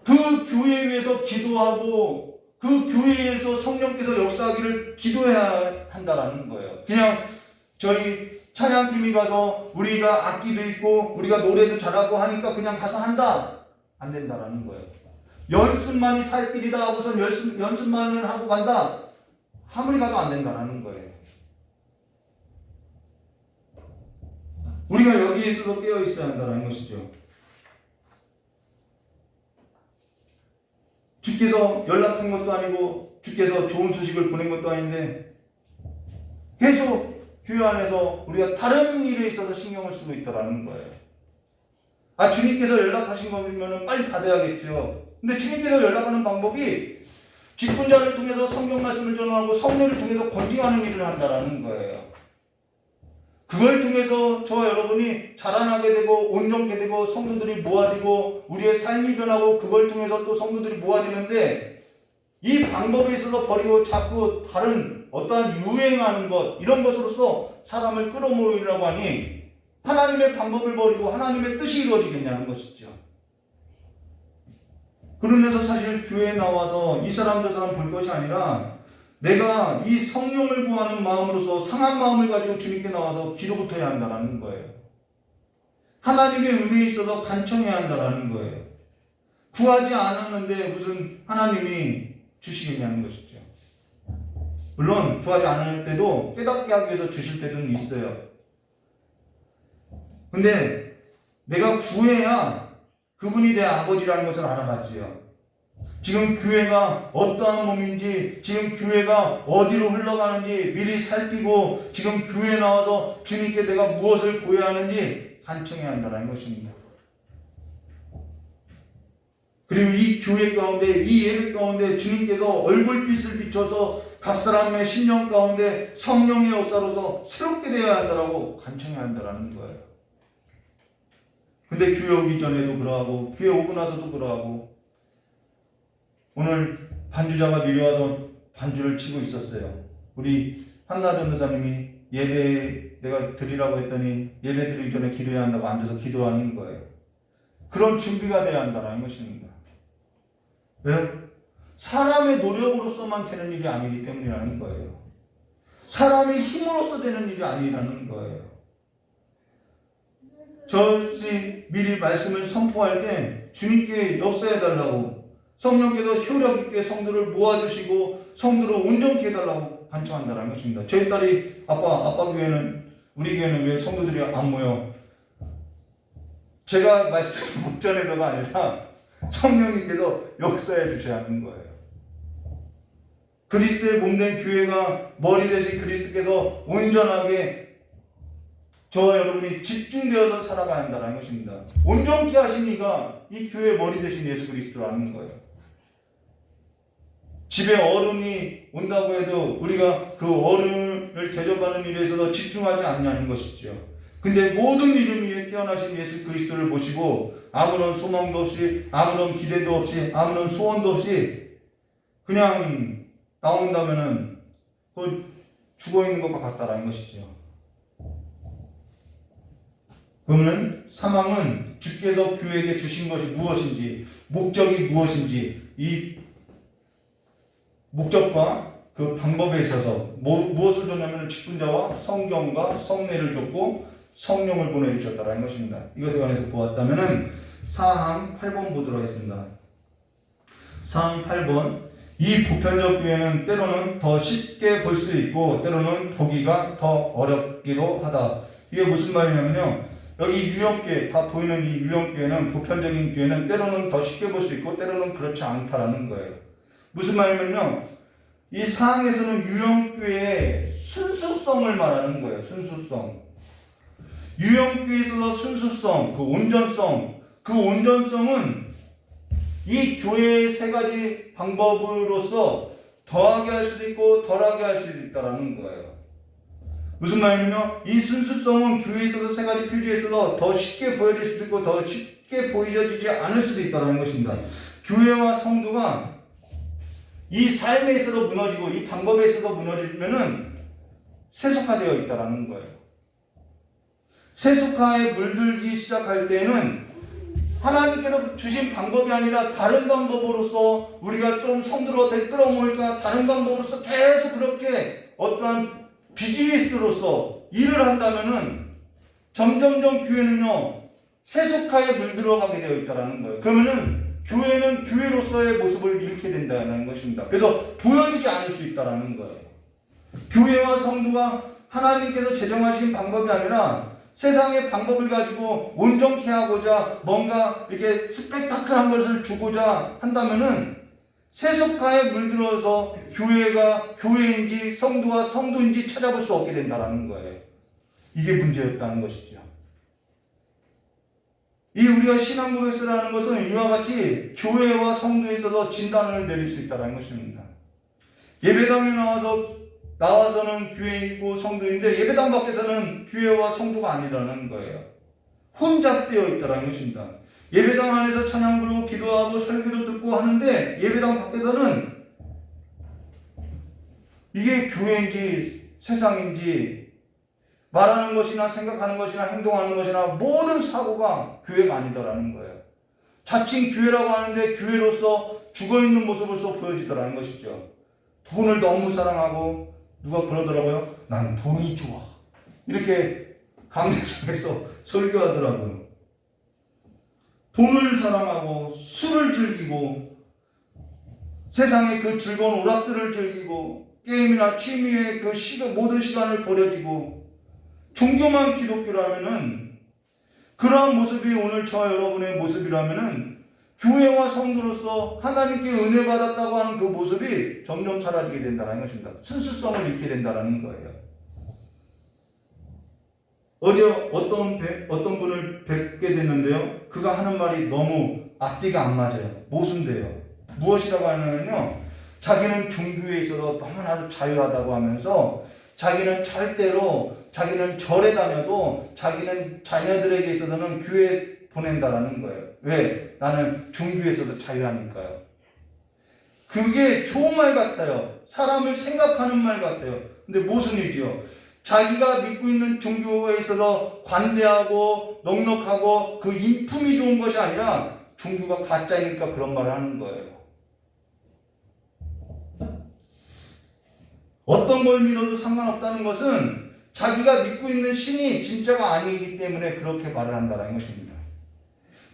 그 교회에 위해서 기도하고 그 교회에서 성령께서 역사하기를 기도해야 한다라는 거예요. 그냥 저희 찬양팀이 가서 우리가 악기도 있고 우리가 노래도 잘하고 하니까 그냥 가서 한다? 안 된다라는 거예요. 연습만이 살 길이다 하고선 연습만을 하고 간다? 아무리 가도 안 된다라는 거예요. 우리가 여기에 있어서 깨어 있어야 한다는 것이죠. 주께서 연락한 것도 아니고 주께서 좋은 소식을 보낸 것도 아닌데 계속 교회 안에서 우리가 다른 일에 있어서 신경을 쓰고 있다라는 거예요. 아, 주님께서 연락하신 거면 빨리 받아야겠죠. 근데 주님께서 연락하는 방법이 직분자를 통해서 성경 말씀을 전하고 성례를 통해서 권징하는 일을 한다라는 거예요. 그걸 통해서 저와 여러분이 자라나게 되고 온전케 되고 성도들이 모아지고 우리의 삶이 변하고 그걸 통해서 또 성도들이 모아지는데 이 방법에 있어서 버리고 자꾸 다른 어떠한 유행하는 것 이런 것으로서 사람을 끌어모으려고 하니 하나님의 방법을 버리고 하나님의 뜻이 이루어지겠냐는 것이죠. 그러면서 사실 교회에 나와서 이 사람 저 사람 볼 것이 아니라 내가 이 성령을 구하는 마음으로서 상한 마음을 가지고 주님께 나와서 기도부터 해야 한다는 거예요. 하나님의 은혜에 있어서 간청해야 한다는 거예요. 구하지 않았는데 무슨 하나님이 주시겠냐는 것이죠. 물론 구하지 않을 때도 깨닫게 하기 위해서 주실 때는 있어요. 근데 내가 구해야 그분이 내 아버지라는 것을 알아갔지요. 지금 교회가 어떠한 몸인지, 지금 교회가 어디로 흘러가는지 미리 살피고 지금 교회에 나와서 주님께 내가 무엇을 보여야 하는지 간청해야 한다는 것입니다. 그리고 이 교회 가운데, 이 예배 가운데 주님께서 얼굴빛을 비춰서 각 사람의 심령 가운데 성령의 역사로서 새롭게 되어야 한다라고 간청해야 한다는 거예요. 근데 교회 오기 전에도 그러하고 교회 오고 나서도 그러하고 오늘 반주자가 미리 와서 반주를 치고 있었어요. 우리 한나 전도사님이 예배 내가 드리라고 했더니 예배 드리기 전에 기도해야 한다고 앉아서 기도하는 거예요. 그런 준비가 돼야 한다는 것입니다. 왜요? 사람의 노력으로서만 되는 일이 아니기 때문이라는 거예요. 사람의 힘으로서 되는 일이 아니라는 거예요. 저희 미리 말씀을 선포할 때 주님께 역사해달라고 성령께서 효력 있게 성도를 모아주시고 성도를 온전케 해달라고 간청한다는 것입니다. 제 딸이 아빠 교회는 우리 교회는 왜 성도들이 안 모여? 제가 말씀을 못 전해서가 아니라 성령님께서 역사해 주셔야 하는 거예요. 그리스도의 몸된 교회가 머리 대신 그리스도께서 온전하게 저와 여러분이 집중되어서 살아가야 한다는 것입니다. 온전케 하신 이가 이 교회의 머리 대신 예수 그리스도라는 거예요. 집에 어른이 온다고 해도 우리가 그 어른을 대접하는 일에 있어서 집중하지 않냐는 것이죠. 근데 모든 이름 위에 뛰어나신 예수 그리스도를 모시고 아무런 소망도 없이 아무런 기대도 없이 아무런 소원도 없이 그냥 나온다면은 그 죽어있는 것과 같다라는 것이죠. 그러면 사망은 주께서 교회에게 주신 것이 무엇인지 목적이 무엇인지 이 목적과 그 방법에 있어서 무엇을 줬냐면 직분자와 성경과 성례를 줬고 성령을 보내주셨다라는 것입니다. 이것에 관해서 보았다면은 사항 8번 보도록 하겠습니다. 사항 8번 이 보편적 교회는 때로는 더 쉽게 볼 수 있고 때로는 보기가 더 어렵기도 하다. 이게 무슨 말이냐면요. 여기 유형교회 다 보이는 이 유형교회는 보편적인 교회는 때로는 더 쉽게 볼 수 있고 때로는 그렇지 않다라는 거예요. 무슨 말이냐면요. 이 사항에서는 유형교회의 순수성을 말하는 거예요. 순수성. 유형교회에서 순수성, 그 온전성은 이 교회의 세 가지 방법으로서 더하게 할 수도 있고 덜하게 할 수도 있다라는 거예요. 무슨 말이냐면 이 순수성은 교회에 있어서 세 가지 표지에 있어서 더 쉽게 보여질 수도 있고 더 쉽게 보여지지 않을 수도 있다는 것입니다. 교회와 성도가 이 삶에 있어서 무너지고 이 방법에 있어서 무너지면은 세속화되어 있다는 거예요. 세속화에 물들기 시작할 때는 하나님께서 주신 방법이 아니라 다른 방법으로서 우리가 좀 성도로 끌어모을까 다른 방법으로서 계속 그렇게 어떠한 비즈니스로서 일을 한다면은 점점점 교회는요 세속화에 물들어가게 되어 있다는 거예요. 그러면은 교회는 교회로서의 모습을 잃게 된다는 것입니다. 그래서 보여지지 않을 수 있다는 거예요. 교회와 성도가 하나님께서 제정하신 방법이 아니라 세상의 방법을 가지고 온전케 하고자 뭔가 이렇게 스펙타클한 것을 주고자 한다면은 세속화에 물들어서 교회가 교회인지 성도가 성도인지 찾아볼 수 없게 된다는 거예요. 이게 문제였다는 것이죠. 이 우리가 신앙 고백서라는 것은 이와 같이 교회와 성도에 있어서 진단을 내릴 수 있다는 것입니다. 예배당에 나와서는 교회이고 성도인데 예배당 밖에서는 교회와 성도가 아니라는 거예요. 혼잡되어 있다는 것입니다. 예배당 안에서 찬양 부르고 기도하고 설교도 듣고 하는데 예배당 밖에서는 이게 교회인지 세상인지 말하는 것이나 생각하는 것이나 행동하는 것이나 모든 사고가 교회가 아니더라는 거예요. 자칭 교회라고 하는데 교회로서 죽어있는 모습으로서 보여지더라는 것이죠. 돈을 너무 사랑하고 누가 그러더라고요. 난 돈이 좋아. 이렇게 강대상에서 설교하더라고요. 돈을 사랑하고 술을 즐기고 세상의 그 즐거운 오락들을 즐기고 게임이나 취미에 모든 시간을 버려지고 종교만 기독교라면은 그러한 모습이 오늘 저와 여러분의 모습이라면은 교회와 성도로서 하나님께 은혜 받았다고 하는 그 모습이 점점 사라지게 된다는 것입니다. 순수성을 잃게 된다는 거예요. 어제 어떤 분을 뵙게 됐는데요. 그가 하는 말이 너무 앞뒤가 안 맞아요. 모순돼요. 무엇이라고 하냐면요. 자기는 종교에 있어서 너무나도 자유하다고 하면서 자기는 절대로 자기는 절에 다녀도 자기는 자녀들에게 있어서는 교회에 보낸다라는 거예요. 왜? 나는 종교에서도 자유하니까요. 그게 좋은 말 같아요. 사람을 생각하는 말 같아요. 근데 모순이지요. 자기가 믿고 있는 종교에 있어서 관대하고 넉넉하고 그 인품이 좋은 것이 아니라 종교가 가짜이니까 그런 말을 하는 거예요. 어떤 걸 믿어도 상관없다는 것은 자기가 믿고 있는 신이 진짜가 아니기 때문에 그렇게 말을 한다는 것입니다.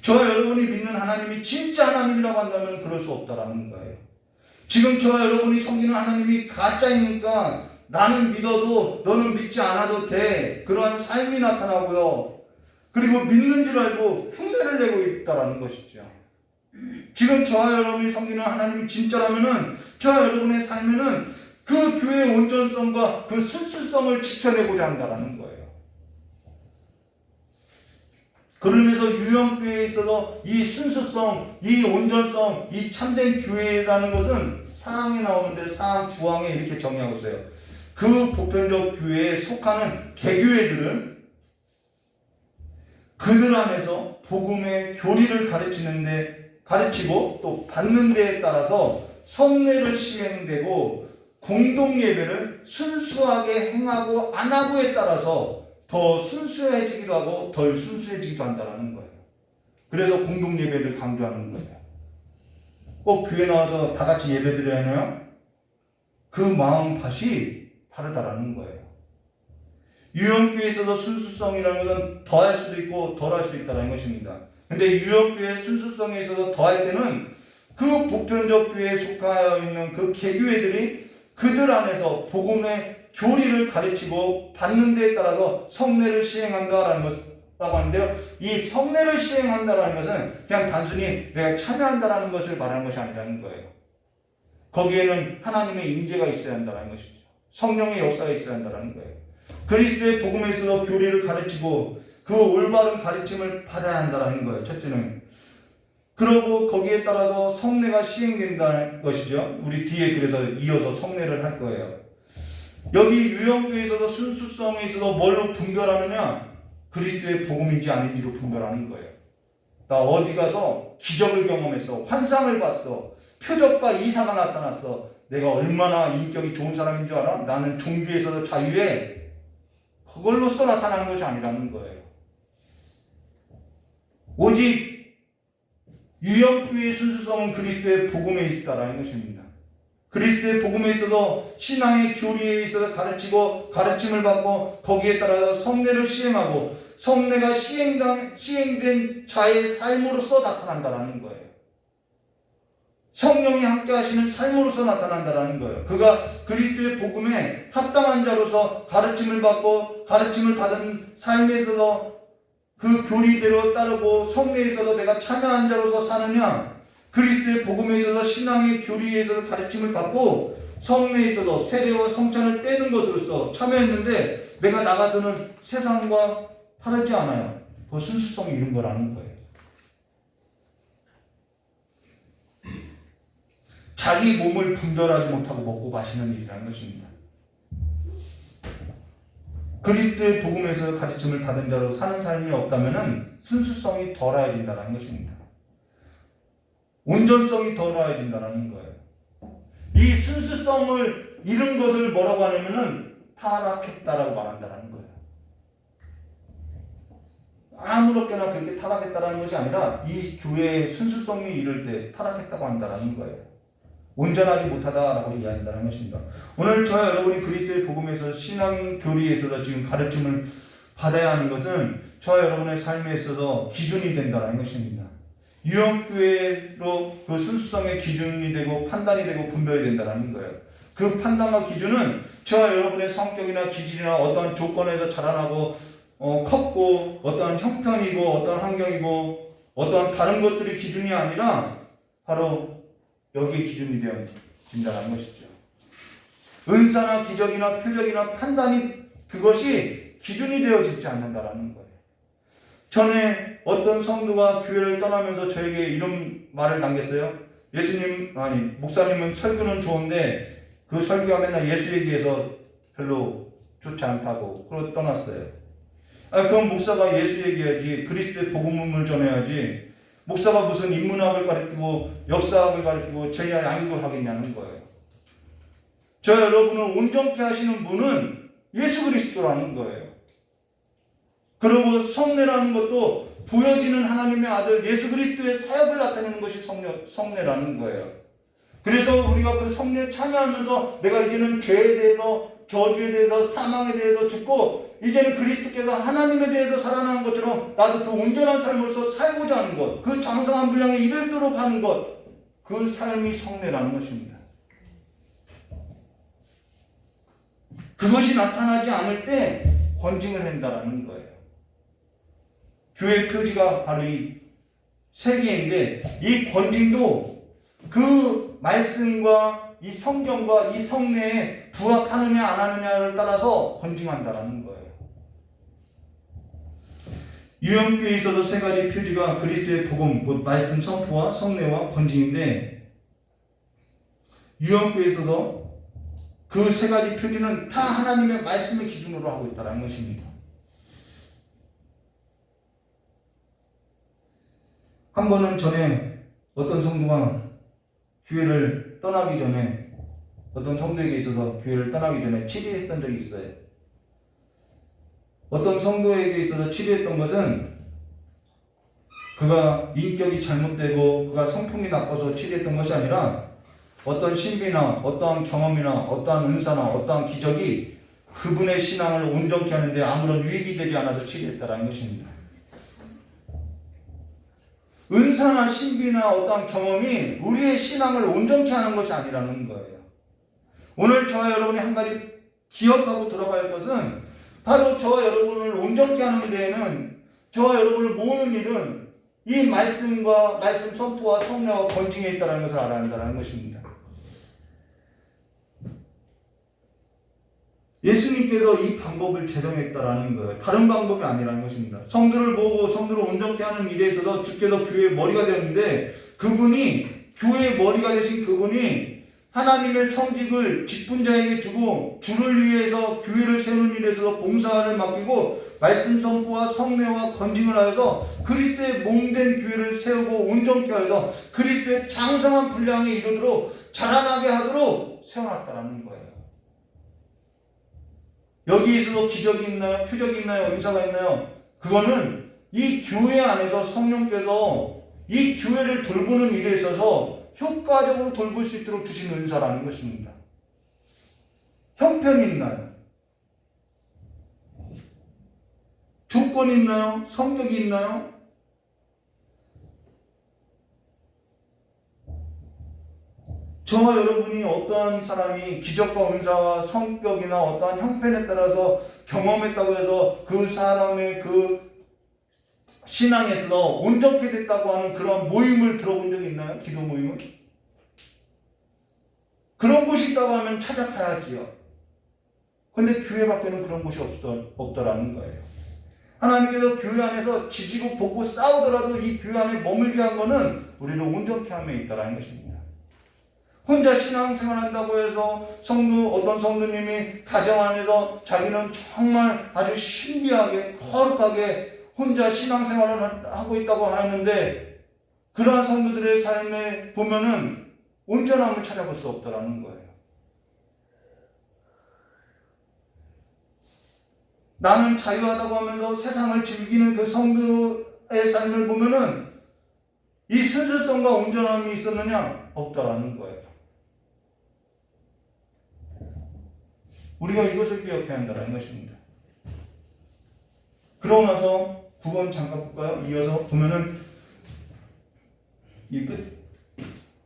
저와 여러분이 믿는 하나님이 진짜 하나님이라고 한다면 그럴 수 없다라는 거예요. 지금 저와 여러분이 섬기는 하나님이 가짜이니까 나는 믿어도 너는 믿지 않아도 돼. 그러한 삶이 나타나고요. 그리고 믿는 줄 알고 흉내를 내고 있다라는 것이죠. 지금 저와 여러분이 섬기는 하나님이 진짜라면은 저와 여러분의 삶에는 그 교회의 온전성과 그 순수성을 지켜내고자 한다라는 거예요. 그러면서 유형교회에 있어서 이 순수성, 이 온전성, 이 참된 교회라는 것은 사항에 나오는데 사항 9항에 이렇게 정의하고 있어요. 그 보편적 교회에 속하는 개교회들은 그들 안에서 복음의 교리를 가르치고 또 받는 데에 따라서 성례를 시행되고 공동 예배를 순수하게 행하고 안 하고에 따라서 더 순수해지기도 하고 덜 순수해지기도 한다는 거예요. 그래서 공동 예배를 강조하는 거예요. 꼭 교회 나와서 다 같이 예배 드려야 하나요? 그 마음밭이 다르다라는 거예요. 유형교회에서도 순수성이라는 것은 더할 수도 있고 덜할 수 있다는 것입니다. 근데 유형교회 순수성에 있어서 더할 때는 그 보편적 교회에 속하여 있는 그 개교회들이 그들 안에서 복음의 교리를 가르치고 받는 데에 따라서 성례를 시행한다라는 것이라고 하는데요. 이 성례를 시행한다라는 것은 그냥 단순히 내가 참여한다라는 것을 말하는 것이 아니라는 거예요. 거기에는 하나님의 임재가 있어야 한다는 것이죠. 성령의 역사가 있어야 한다는 거예요. 그리스도의 복음에 있어서 교리를 가르치고 그 올바른 가르침을 받아야 한다는 거예요. 첫째는. 그러고 거기에 따라서 성례가 시행된다는 것이죠. 우리 뒤에 그래서 이어서 성례를 할 거예요. 여기 유형교회에서도 순수성에 있어서 뭘로 분별하느냐? 그리스도의 복음인지 아닌지로 분별하는 거예요. 나 어디 가서 기적을 경험했어. 환상을 봤어. 표적과 이사가 나타났어. 내가 얼마나 인격이 좋은 사람인 줄 알아? 나는 종교에서도 자유해. 그걸로써 나타나는 것이 아니라는 거예요. 오직 유형교회의 순수성은 그리스도의 복음에 있다라는 것입니다. 그리스도의 복음에 있어서 신앙의 교리에 있어서 가르치고 가르침을 받고 거기에 따라서 성례를 시행하고 성례가 시행된 자의 삶으로서 나타난다라는 거예요. 성령이 함께 하시는 삶으로서 나타난다라는 거예요. 그가 그리스도의 복음에 합당한 자로서 가르침을 받고 가르침을 받은 삶에 있어서 그 교리대로 따르고 성례에 있어서 내가 참여한 자로서 사느냐, 그리스도의 복음에 있어서 신앙의 교리에 있어서 가르침을 받고 성례에 있어서 세례와 성찬을 떼는 것으로서 참여했는데 내가 나가서는 세상과 다르지 않아요. 그 순수성이 이런 거라는 거예요. 자기 몸을 분별하지 못하고 먹고 마시는 일이라는 것입니다. 그리스도의 복음에서 가르침을 받은 자로 사는 삶이 없다면 순수성이 덜해진다는 것입니다. 온전성이 덜해진다는 거예요. 이 순수성을 잃은 것을 뭐라고 하냐면은 타락했다라고 말한다는 거예요. 아무렇게나 그렇게 타락했다라는 것이 아니라 이 교회의 순수성이 잃을 때 타락했다고 한다는 거예요. 온전하지 못하다라고 이야기한다는 것입니다. 오늘 저와 여러분이 그리스도의 복음에서 신앙 교리에 있어서 지금 가르침을 받아야 하는 것은 저와 여러분의 삶에 있어서 기준이 된다는 것입니다. 유형교회로 그 순수성의 기준이 되고 판단이 되고 분별이 된다는 거예요. 그 판단과 기준은 저와 여러분의 성격이나 기질이나 어떠한 조건에서 자라나고 컸고 어떠한 형편이고 어떠한 환경이고 어떠한 다른 것들이 기준이 아니라 바로 여기에 기준이 되어진다는 것이죠. 은사나 기적이나 표적이나 판단이 그것이 기준이 되어지지 않는다라는 거예요. 전에 어떤 성도가 교회를 떠나면서 저에게 이런 말을 남겼어요. 목사님은 설교는 좋은데 그 설교가 맨날 예수 얘기해서 별로 좋지 않다고 그러고 떠났어요. 그럼 목사가 예수 얘기해야지, 그리스도의 복음을 전해야지, 목사가 무슨 인문학을 가르치고 역사학을 가르치고 제야 양육을 하겠냐는 거예요. 저 여러분을 온전케 하시는 분은 예수 그리스도라는 거예요. 그리고 성례라는 것도 보여지는 하나님의 아들 예수 그리스도의 사역을 나타내는 것이 성례라는 거예요. 그래서 우리가 그 성례에 참여하면서 내가 이제는 죄에 대해서, 저주에 대해서, 사망에 대해서 죽고 이제는 그리스도께서 하나님에 대해서 살아나는 것처럼 나도 그 온전한 삶으로서 살고자 하는 것, 그 장성한 분량에 이르도록 하는 것, 그 삶이 성례라는 것입니다. 그것이 나타나지 않을 때 권징을 한다라는 거예요. 교회 표지가 바로 이 세 개인데 이 권징도 그 말씀과 이 성경과 이 성례에 부합하느냐 안 하느냐를 따라서 권징한다라는 거예요. 유형교회에 있어서 세 가지 표지가 그리스도의 복음, 곧 말씀 선포와 성례와 권징인데 유형교회에 있어서 그 세 가지 표지는 다 하나님의 말씀을 기준으로 하고 있다는 것입니다. 한 번은 전에 어떤 성도가 교회를 떠나기 전에 어떤 성도에게 있어서 교회를 떠나기 전에 치리했던 적이 있어요. 어떤 성도에게 있어서 치리했던 것은 그가 인격이 잘못되고 그가 성품이 나빠서 치리했던 것이 아니라 어떤 신비나 어떠한 경험이나 어떠한 은사나 어떠한 기적이 그분의 신앙을 온전케 하는데 아무런 유익이 되지 않아서 치리했다라는 것입니다. 은사나 신비나 어떠한 경험이 우리의 신앙을 온전케 하는 것이 아니라는 거예요. 오늘 저와 여러분이 한 가지 기억하고 돌아가야 할 것은 바로 저와 여러분을 온전케 하는 데에는 저와 여러분을 모으는 일은 이 말씀과 말씀 선포와 성례와 권징에 있다는 것을 알아야 한다는 것입니다. 예수님께서 이 방법을 제정했다라는 거예요. 다른 방법이 아니라는 것입니다. 성도를 모으고 성도를 온전케 하는 일에 있어서 주께서 교회의 머리가 되었는데 그분이 교회의 머리가 되신 그분이 하나님의 성직을 직분자에게 주고 주를 위해서 교회를 세우는 일에 있어서 봉사를 맡기고 말씀 선포와 성례와 권징을 하여서 그리스도의 몸된 교회를 세우고 온전케 하여서 그리스도의 장성한 분량에 이르도록 자라나게 하도록 세워놨다라는 거예요. 여기에 있어서 기적이 있나요? 표적이 있나요? 은사가 있나요? 그거는 이 교회 안에서 성령께서 이 교회를 돌보는 일에 있어서 효과적으로 돌볼 수 있도록 주신 은사라는 것입니다. 형편이 있나요? 조건이 있나요? 성격이 있나요? 저와 여러분이 어떠한 사람이 기적과 은사와 성격이나 어떠한 형편에 따라서 경험했다고 해서 그 사람의 그 신앙에서 온전케 됐다고 하는 그런 모임을 들어본 적이 있나요? 기도 모임을? 그런 곳이 있다고 하면 찾아가야지요. 근데 교회 밖에는 그런 곳이 없더라는 거예요. 하나님께서 교회 안에서 지지고 볶고 싸우더라도 이 교회 안에 머물게 한 거는 우리를 온전케 함에 있다는 것입니다. 혼자 신앙생활 한다고 해서 어떤 성도님이 가정 안에서 자기는 정말 아주 신비하게 거룩하게 혼자 신앙생활을 하고 있다고 하는데 그러한 성도들의 삶에 보면은 온전함을 찾아볼 수 없다라는 거예요. 나는 자유하다고 하면서 세상을 즐기는 그 성도의 삶을 보면은 이 순수성과 온전함이 있었느냐? 없다라는 거예요. 우리가 이것을 기억해야 한다는 것입니다. 그러고 나서 9번 잠깐 볼까요? 이어서 보면은 이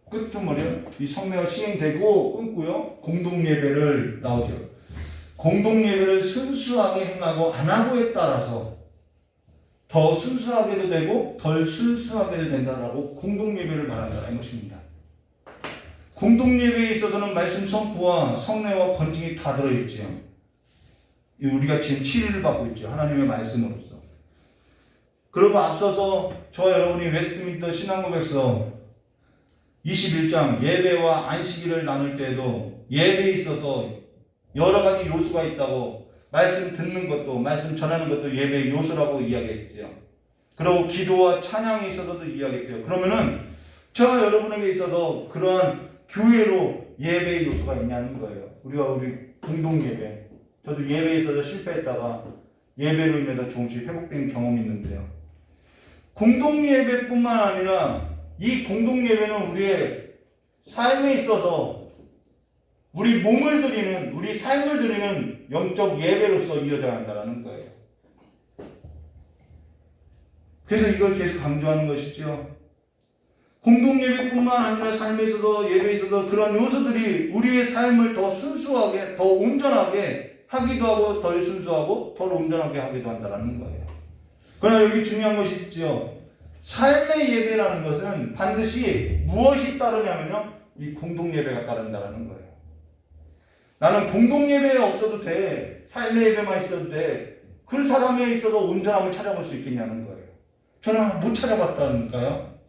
끝머리요. 이 성례가 시행되고 끊고요. 공동 예배를 나오죠. 공동예배를 순수하게 행하고 안 하고에 따라서 더 순수하게도 되고 덜 순수하게도 된다라고 공동예배를 말한다는 것입니다. 공동예배에 있어서는 말씀 선포와 성례와 건징이 다 들어있지요. 우리가 지금 치유를 받고 있죠. 하나님의 말씀으로서. 그리고 앞서서 저와 여러분이 웨스트민스터 신앙고백서 21장 예배와 안식일을 나눌 때에도 예배에 있어서 여러 가지 요소가 있다고 말씀 듣는 것도 말씀 전하는 것도 예배의 요소라고 이야기했죠. 그리고 기도와 찬양에 있어서도 이야기했죠. 그러면은 저와 여러분에게 있어서 그러한 교회로 예배의 요소가 있냐는 거예요. 우리 공동 예배. 저도 예배에 있어서 실패했다가 예배로 인해서 조금씩 회복된 경험이 있는데요. 공동 예배뿐만 아니라 이 공동 예배는 우리의 삶에 있어서 우리 몸을 드리는, 우리 삶을 드리는 영적 예배로서 이어져야 한다는 거예요. 그래서 이걸 계속 강조하는 것이죠. 공동 예배뿐만 아니라 삶에 있어서 예배에 있어서 그런 요소들이 우리의 삶을 더 순수하게, 더 온전하게 하기도 하고 덜 순수하고 덜 온전하게 하기도 한다는 거예요. 그러나 여기 중요한 것이 있죠. 삶의 예배라는 것은 반드시 무엇이 따르냐면요, 이 공동 예배가 따른다는 거예요. 나는 공동 예배에 없어도 돼, 삶의 예배만 있어도 돼, 그 사람에 있어서 온전함을 찾아볼 수 있겠냐는 거예요. 저는 못 찾아봤다니까요.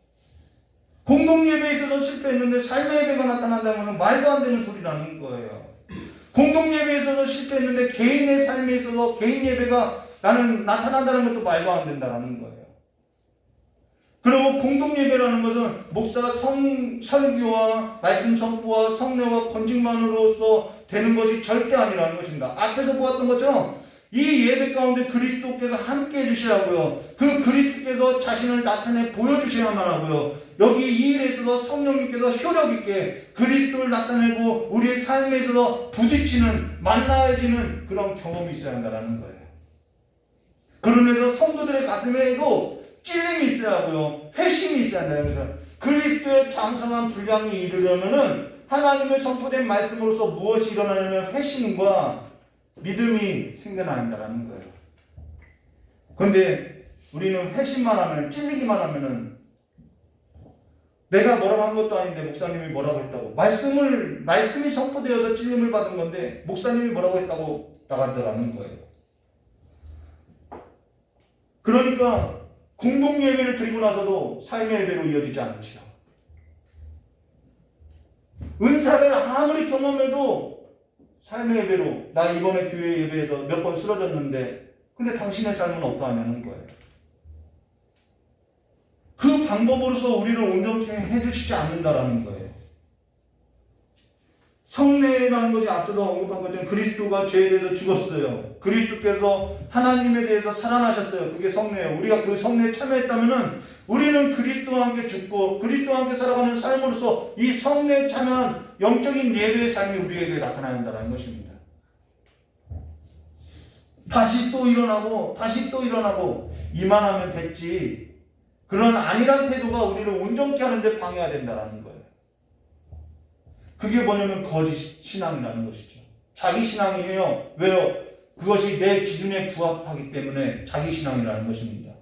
공동 예배에 있어서 실패했는데 삶의 예배가 나타난다는 것은 말도 안 되는 소리라는 거예요. 공동 예배에 있어서 실패했는데 개인의 삶에 있어서 개인 예배가 나는 나타난다는 것도 말도 안 된다는 거예요. 그리고 공동 예배라는 것은 목사 설교와 말씀 선포와 성례와 건징만으로서 되는 것이 절대 아니라는 것입니다. 앞에서 보았던 것처럼 이 예배 가운데 그리스도께서 함께 해주시라고요. 그 그리스도께서 자신을 나타내 보여주셔야만 하고요. 여기 이 일에 있어서 성령님께서 효력 있게 그리스도를 나타내고 우리의 삶에 있어서 부딪히는, 만나지는 그런 경험이 있어야 한다는 거예요. 그러면서 성도들의 가슴에도 찔림이 있어야 하고요. 회심이 있어야 한다는 거예요. 그리스도의 장성한 분량이 이르려면은 하나님의 선포된 말씀으로서 무엇이 일어나냐면 회심과 믿음이 생겨난다는 거예요. 그런데 우리는 회심만 하면, 찔리기만 하면은 내가 뭐라고 한 것도 아닌데 목사님이 뭐라고 했다고, 말씀이 선포되어서 찔림을 받은 건데 목사님이 뭐라고 했다고 나가더라는 거예요. 그러니까 공동 예배를 드리고 나서도 삶의 예배로 이어지지 않죠. 은사를 아무리 경험해도 삶의 예배로, 나 이번에 교회 예배에서 몇 번 쓰러졌는데 근데 당신의 삶은 어떠하냐는 거예요. 그 방법으로서 우리를 온전케 해주시지 않는다라는 거예요. 성례라는 것이 앞서도 언급한 것처럼 그리스도가 죄에 대해서 죽었어요. 그리스도께서 하나님에 대해서 살아나셨어요. 그게 성례예요. 우리가 그 성례에 참여했다면은 우리는 그리스도와 함께 죽고 그리스도와 함께 살아가는 삶으로서 이 성례에 참여한 영적인 예배의 삶이 우리에게 나타난다는 것입니다. 다시 또 일어나고 다시 또 일어나고 이만하면 됐지, 그런 안일한 태도가 우리를 온전케 하는데 방해가 된다는 거예요. 그게 뭐냐면 거짓 신앙이라는 것이죠. 자기 신앙이에요. 왜요? 그것이 내 기준에 부합하기 때문에 자기 신앙이라는 것입니다.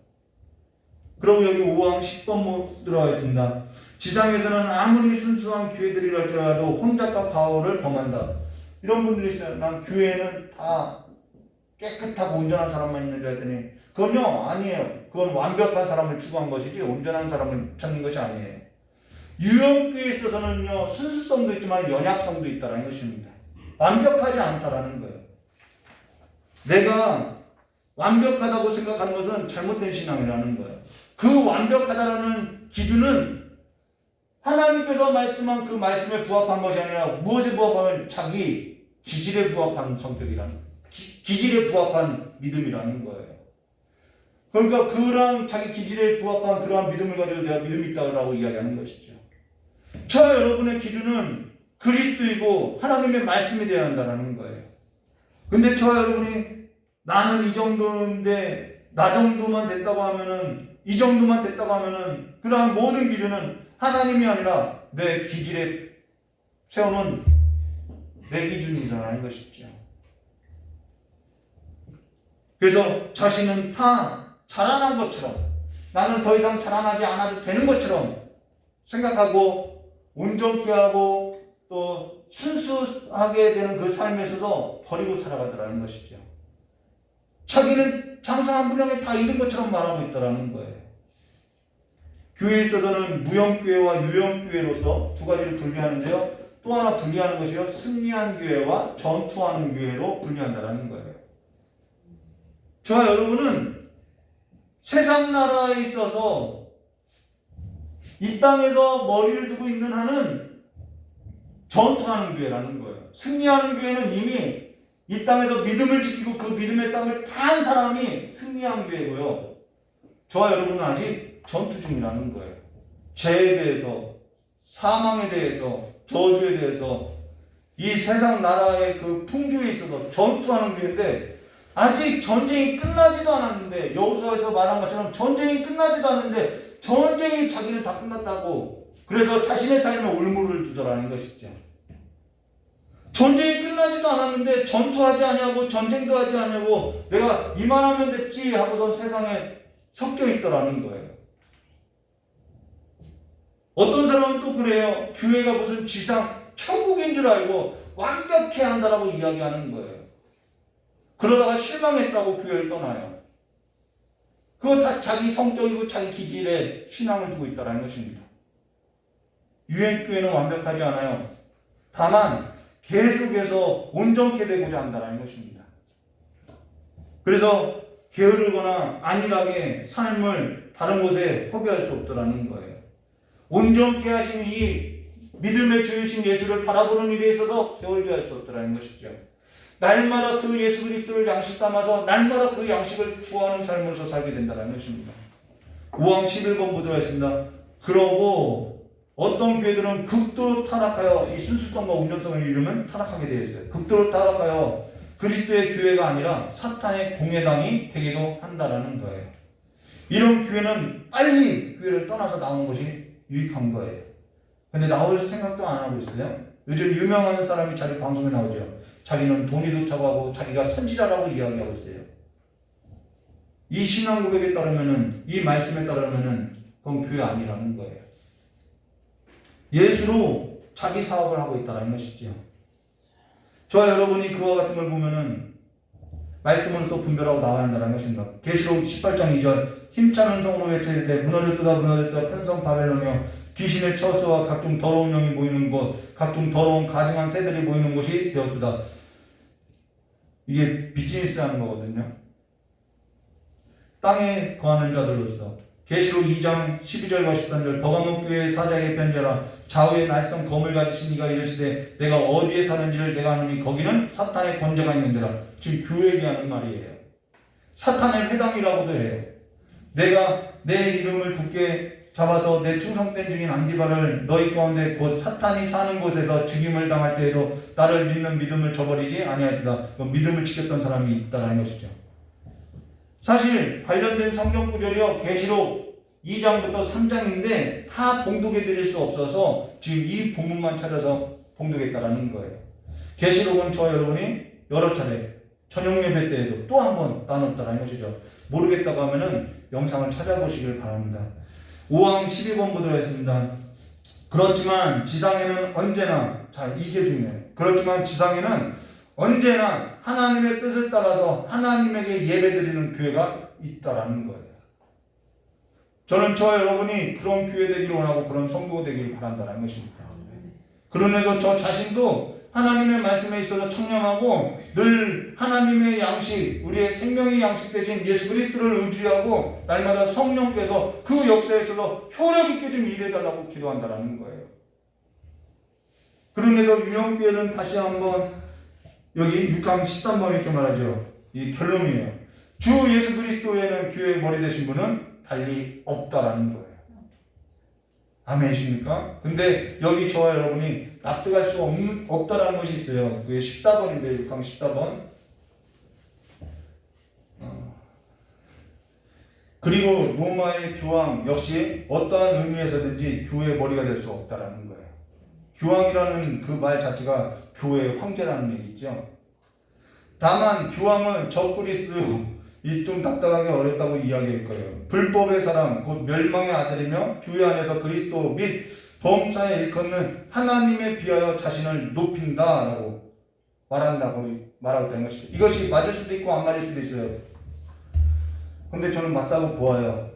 그리고 여기 5항 10번 들어가 있습니다. 지상에서는 아무리 순수한 교회들이라 할지라도 혼잡과 과오를 범한다. 이런 분들이 있어요. 난 교회는 다 깨끗하고 온전한 사람만 있는 줄 알았더니 그건요, 아니에요. 그건 완벽한 사람을 추구한 것이지 온전한 사람을 찾는 것이 아니에요. 유형교회에 있어서는요, 순수성도 있지만 연약성도 있다는 것입니다. 완벽하지 않다라는 거예요. 내가 완벽하다고 생각하는 것은 잘못된 신앙이라는 거예요. 그 완벽하다라는 기준은 하나님께서 말씀한 그 말씀에 부합한 것이 아니라 무엇에 부합하면 자기 기질에 부합한 성격이라는, 기질에 부합한 믿음이라는 거예요. 그러니까 그러한 자기 기질에 부합한 그러한 믿음을 가지고 내가 믿음이 있다고 이야기하는 것이죠. 저와 여러분의 기준은 그리스도이고 하나님의 말씀이 되어야 한다는 거예요. 근데 저와 여러분이 나는 이 정도인데 나 정도만 됐다고 하면은, 이 정도만 됐다고 하면은 그러한 모든 기준은 하나님이 아니라 내 기질에 세우는 내 기준이라는 것이죠. 그래서 자신은 다 자라난 것처럼, 나는 더 이상 자라나지 않아도 되는 것처럼 생각하고 온전케하고 또 순수하게 되는 그 삶에서도 버리고 살아가더라는 것이죠. 자기는 장사한 분량에 다 잃은 것처럼 말하고 있더라는 거예요. 교회에 있어서는 무형교회와 유형교회로서 두 가지를 분리하는데요. 또 하나 분리하는 것이요, 승리한 교회와 전투하는 교회로 분리한다는 거예요. 저와 여러분은 세상 나라에 있어서 이 땅에서 머리를 두고 있는 한은 전투하는 교회라는 거예요. 승리하는 교회는 이미 이 땅에서 믿음을 지키고 그 믿음의 싸움을 다 한 사람이 승리한 교회고요. 저와 여러분은 아직 전투 중이라는 거예요. 죄에 대해서, 사망에 대해서, 저주에 대해서 이 세상 나라의 그 풍조에 있어서 전투하는 교회인데, 아직 전쟁이 끝나지도 않았는데, 여호수아에서 말한 것처럼 전쟁이 끝나지도 않았는데 전쟁이 자기는 다 끝났다고, 그래서 자신의 삶에 올무를 두더라는 것이죠. 전쟁이 끝나지도 않았는데 전투하지 않냐고, 전쟁도 하지 않냐고, 내가 이만하면 됐지 하고선 세상에 섞여 있더라는 거예요. 어떤 사람은 또 그래요. 교회가 무슨 지상 천국인 줄 알고 완벽해야 한다라고 이야기하는 거예요. 그러다가 실망했다고 교회를 떠나요. 그거 다 자기 성격이고 자기 기질에 신앙을 두고 있다는 것입니다. 유행교회는 완벽하지 않아요. 다만 계속해서 온전케 되고자 한다는 것입니다. 그래서 게으르거나 안일하게 삶을 다른 곳에 허비할 수 없더라는 거예요. 온전케 하신 이 믿음의 주이신 예수를 바라보는 일에 있어서 게을리 할 수 없더라는 것이죠. 날마다 그 예수 그리스도를 양식 삼아서 날마다 그 양식을 구하는 삶으로서 살게 된다는 것입니다. 5왕 11번 보도록 하겠습니다. 그러고 어떤 교회들은 극도로 타락하여, 이 순수성과 온전성을 잃으면 타락하게 되어 있어요. 극도로 타락하여 그리스도의 교회가 아니라 사탄의 공회당이 되기도 한다라는 거예요. 이런 교회는 빨리 교회를 떠나서 나오는 것이 유익한 거예요. 근데 나올 생각도 안 하고 있어요. 요즘 유명한 사람이 자기 방송에 나오죠. 자기는 돈이 도착하고 자기가 선지자라고 이야기하고 있어요. 이 신앙 고백에 따르면은, 이 말씀에 따르면은 그건 교회 아니라는 거예요. 예수로 자기 사업을 하고 있다는 것이죠. 저와 여러분이 그와 같은 걸 보면은 말씀으로서 분별하고 나와야 한다는 것입니다. 계시록 18장 2절, 힘차는 성으로 외치되 무너졌도다 무너졌다 큰 성 바벨론이여, 귀신의 처소와 각종 더러운 영이 모이는 곳, 각종 더러운 가증한 새들이 모이는 곳이 되었도다. 이게 비즈니스 하는 거거든요. 땅에 거하는 자들로서. 계시록 2장 12절과 13절, 버가목 교회의 사자에게 편지하라. 좌우에 날성 검을 가지신 이가 이르시되 내가 어디에 사는지를 내가 아노니 거기는 사탄의 권세가 있는 데라. 지금 교회에게 하는 말이에요. 사탄의 회당이라고도 해요. 내가 내 이름을 굳게 잡아서 내 충성된 증인 안디바를 너희 가운데 곧 사탄이 사는 곳에서 죽임을 당할 때에도 나를 믿는 믿음을 저버리지 아니하리다. 믿음을 지켰던 사람이 있다는 것이죠. 사실 관련된 성경 구절이요, 계시록 2장부터 3장인데 다 봉독해 드릴 수 없어서 지금 이 본문만 찾아서 봉독했다라는 거예요. 계시록은 저와 여러분이 여러 차례 저녁 예배 때에도 또 한 번 나눴다라는 것이죠. 모르겠다고 하면은 영상을 찾아보시길 바랍니다. 5왕 12번 보도록 하겠습니다. 그렇지만 지상에는 언제나, 자 이게 중요해요. 그렇지만 지상에는 언제나 하나님의 뜻을 따라서 하나님에게 예배드리는 교회가 있다라는 거예요. 저는 저와 여러분이 그런 교회 되기를 원하고 그런 성도 되기를 바란다는 것입니다. 그러면서 저 자신도 하나님의 말씀에 있어서 청량하고 늘 하나님의 양식, 우리의 생명의 양식 되신 예수 그리스도를 의지하고 날마다 성령께서 그 역사에 있어서 효력 있게 좀 일해달라고 기도한다는 거예요. 그러면서 유형교회는 다시 한번 여기 6강 13번 이렇게 말하죠. 이 결론이에요. 주 예수 그리스도에는 교회의 머리 되신 분은 달리 없다라는 거예요. 아멘이십니까? 근데 여기 저와 여러분이 납득할 수 없다라는 것이 있어요. 그게 14번인데 6강 14번. 그리고 로마의 교황 역시 어떠한 의미에서든지 교회의 머리가 될 수 없다라는 거예요. 교황이라는 그 말 자체가 교회의 황제라는 얘기죠. 다만 교황은 적그리스도 이 좀 답답하게 어렵다고 이야기할 거예요. 불법의 사람 곧 멸망의 아들이며 교회 안에서 그리스도 및 범사에 일컫는 하나님에 비하여 자신을 높인다라고 말하고 있다는 것이죠. 이것이 맞을 수도 있고 안 맞을 수도 있어요. 근데 저는 맞다고 보아요.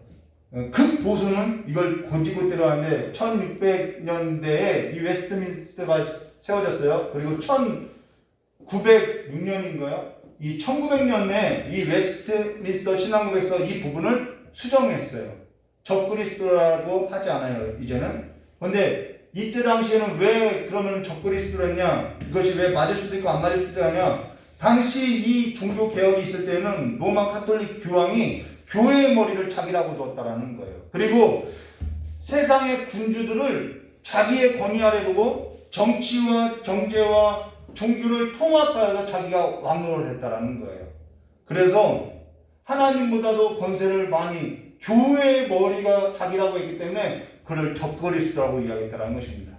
극보수는 이걸 고지고대로 하는데 1600년대에 이 웨스트민스터가 세워졌어요. 그리고 1906년인가요? 이 1900년에 이 웨스트민스터 신앙고백서 이 부분을 수정했어요. 적그리스도라고 하지 않아요, 이제는. 근데 이때 당시에는 왜 그러면 적그리스도로 했냐? 이것이 왜 맞을 수도 있고 안 맞을 수도 하냐? 당시 이 종교 개혁이 있을 때는 로마 카톨릭 교황이 교회의 머리를 자기라고 두었다라는 거예요. 그리고 세상의 군주들을 자기의 권위 아래 두고 정치와 경제와 종교를 통합하여서 자기가 왕노를 했다라는 거예요. 그래서 하나님보다도 권세를 많이 교회의 머리가 자기라고 했기 때문에 그를 적그리스도라고 이야기했다는 것입니다.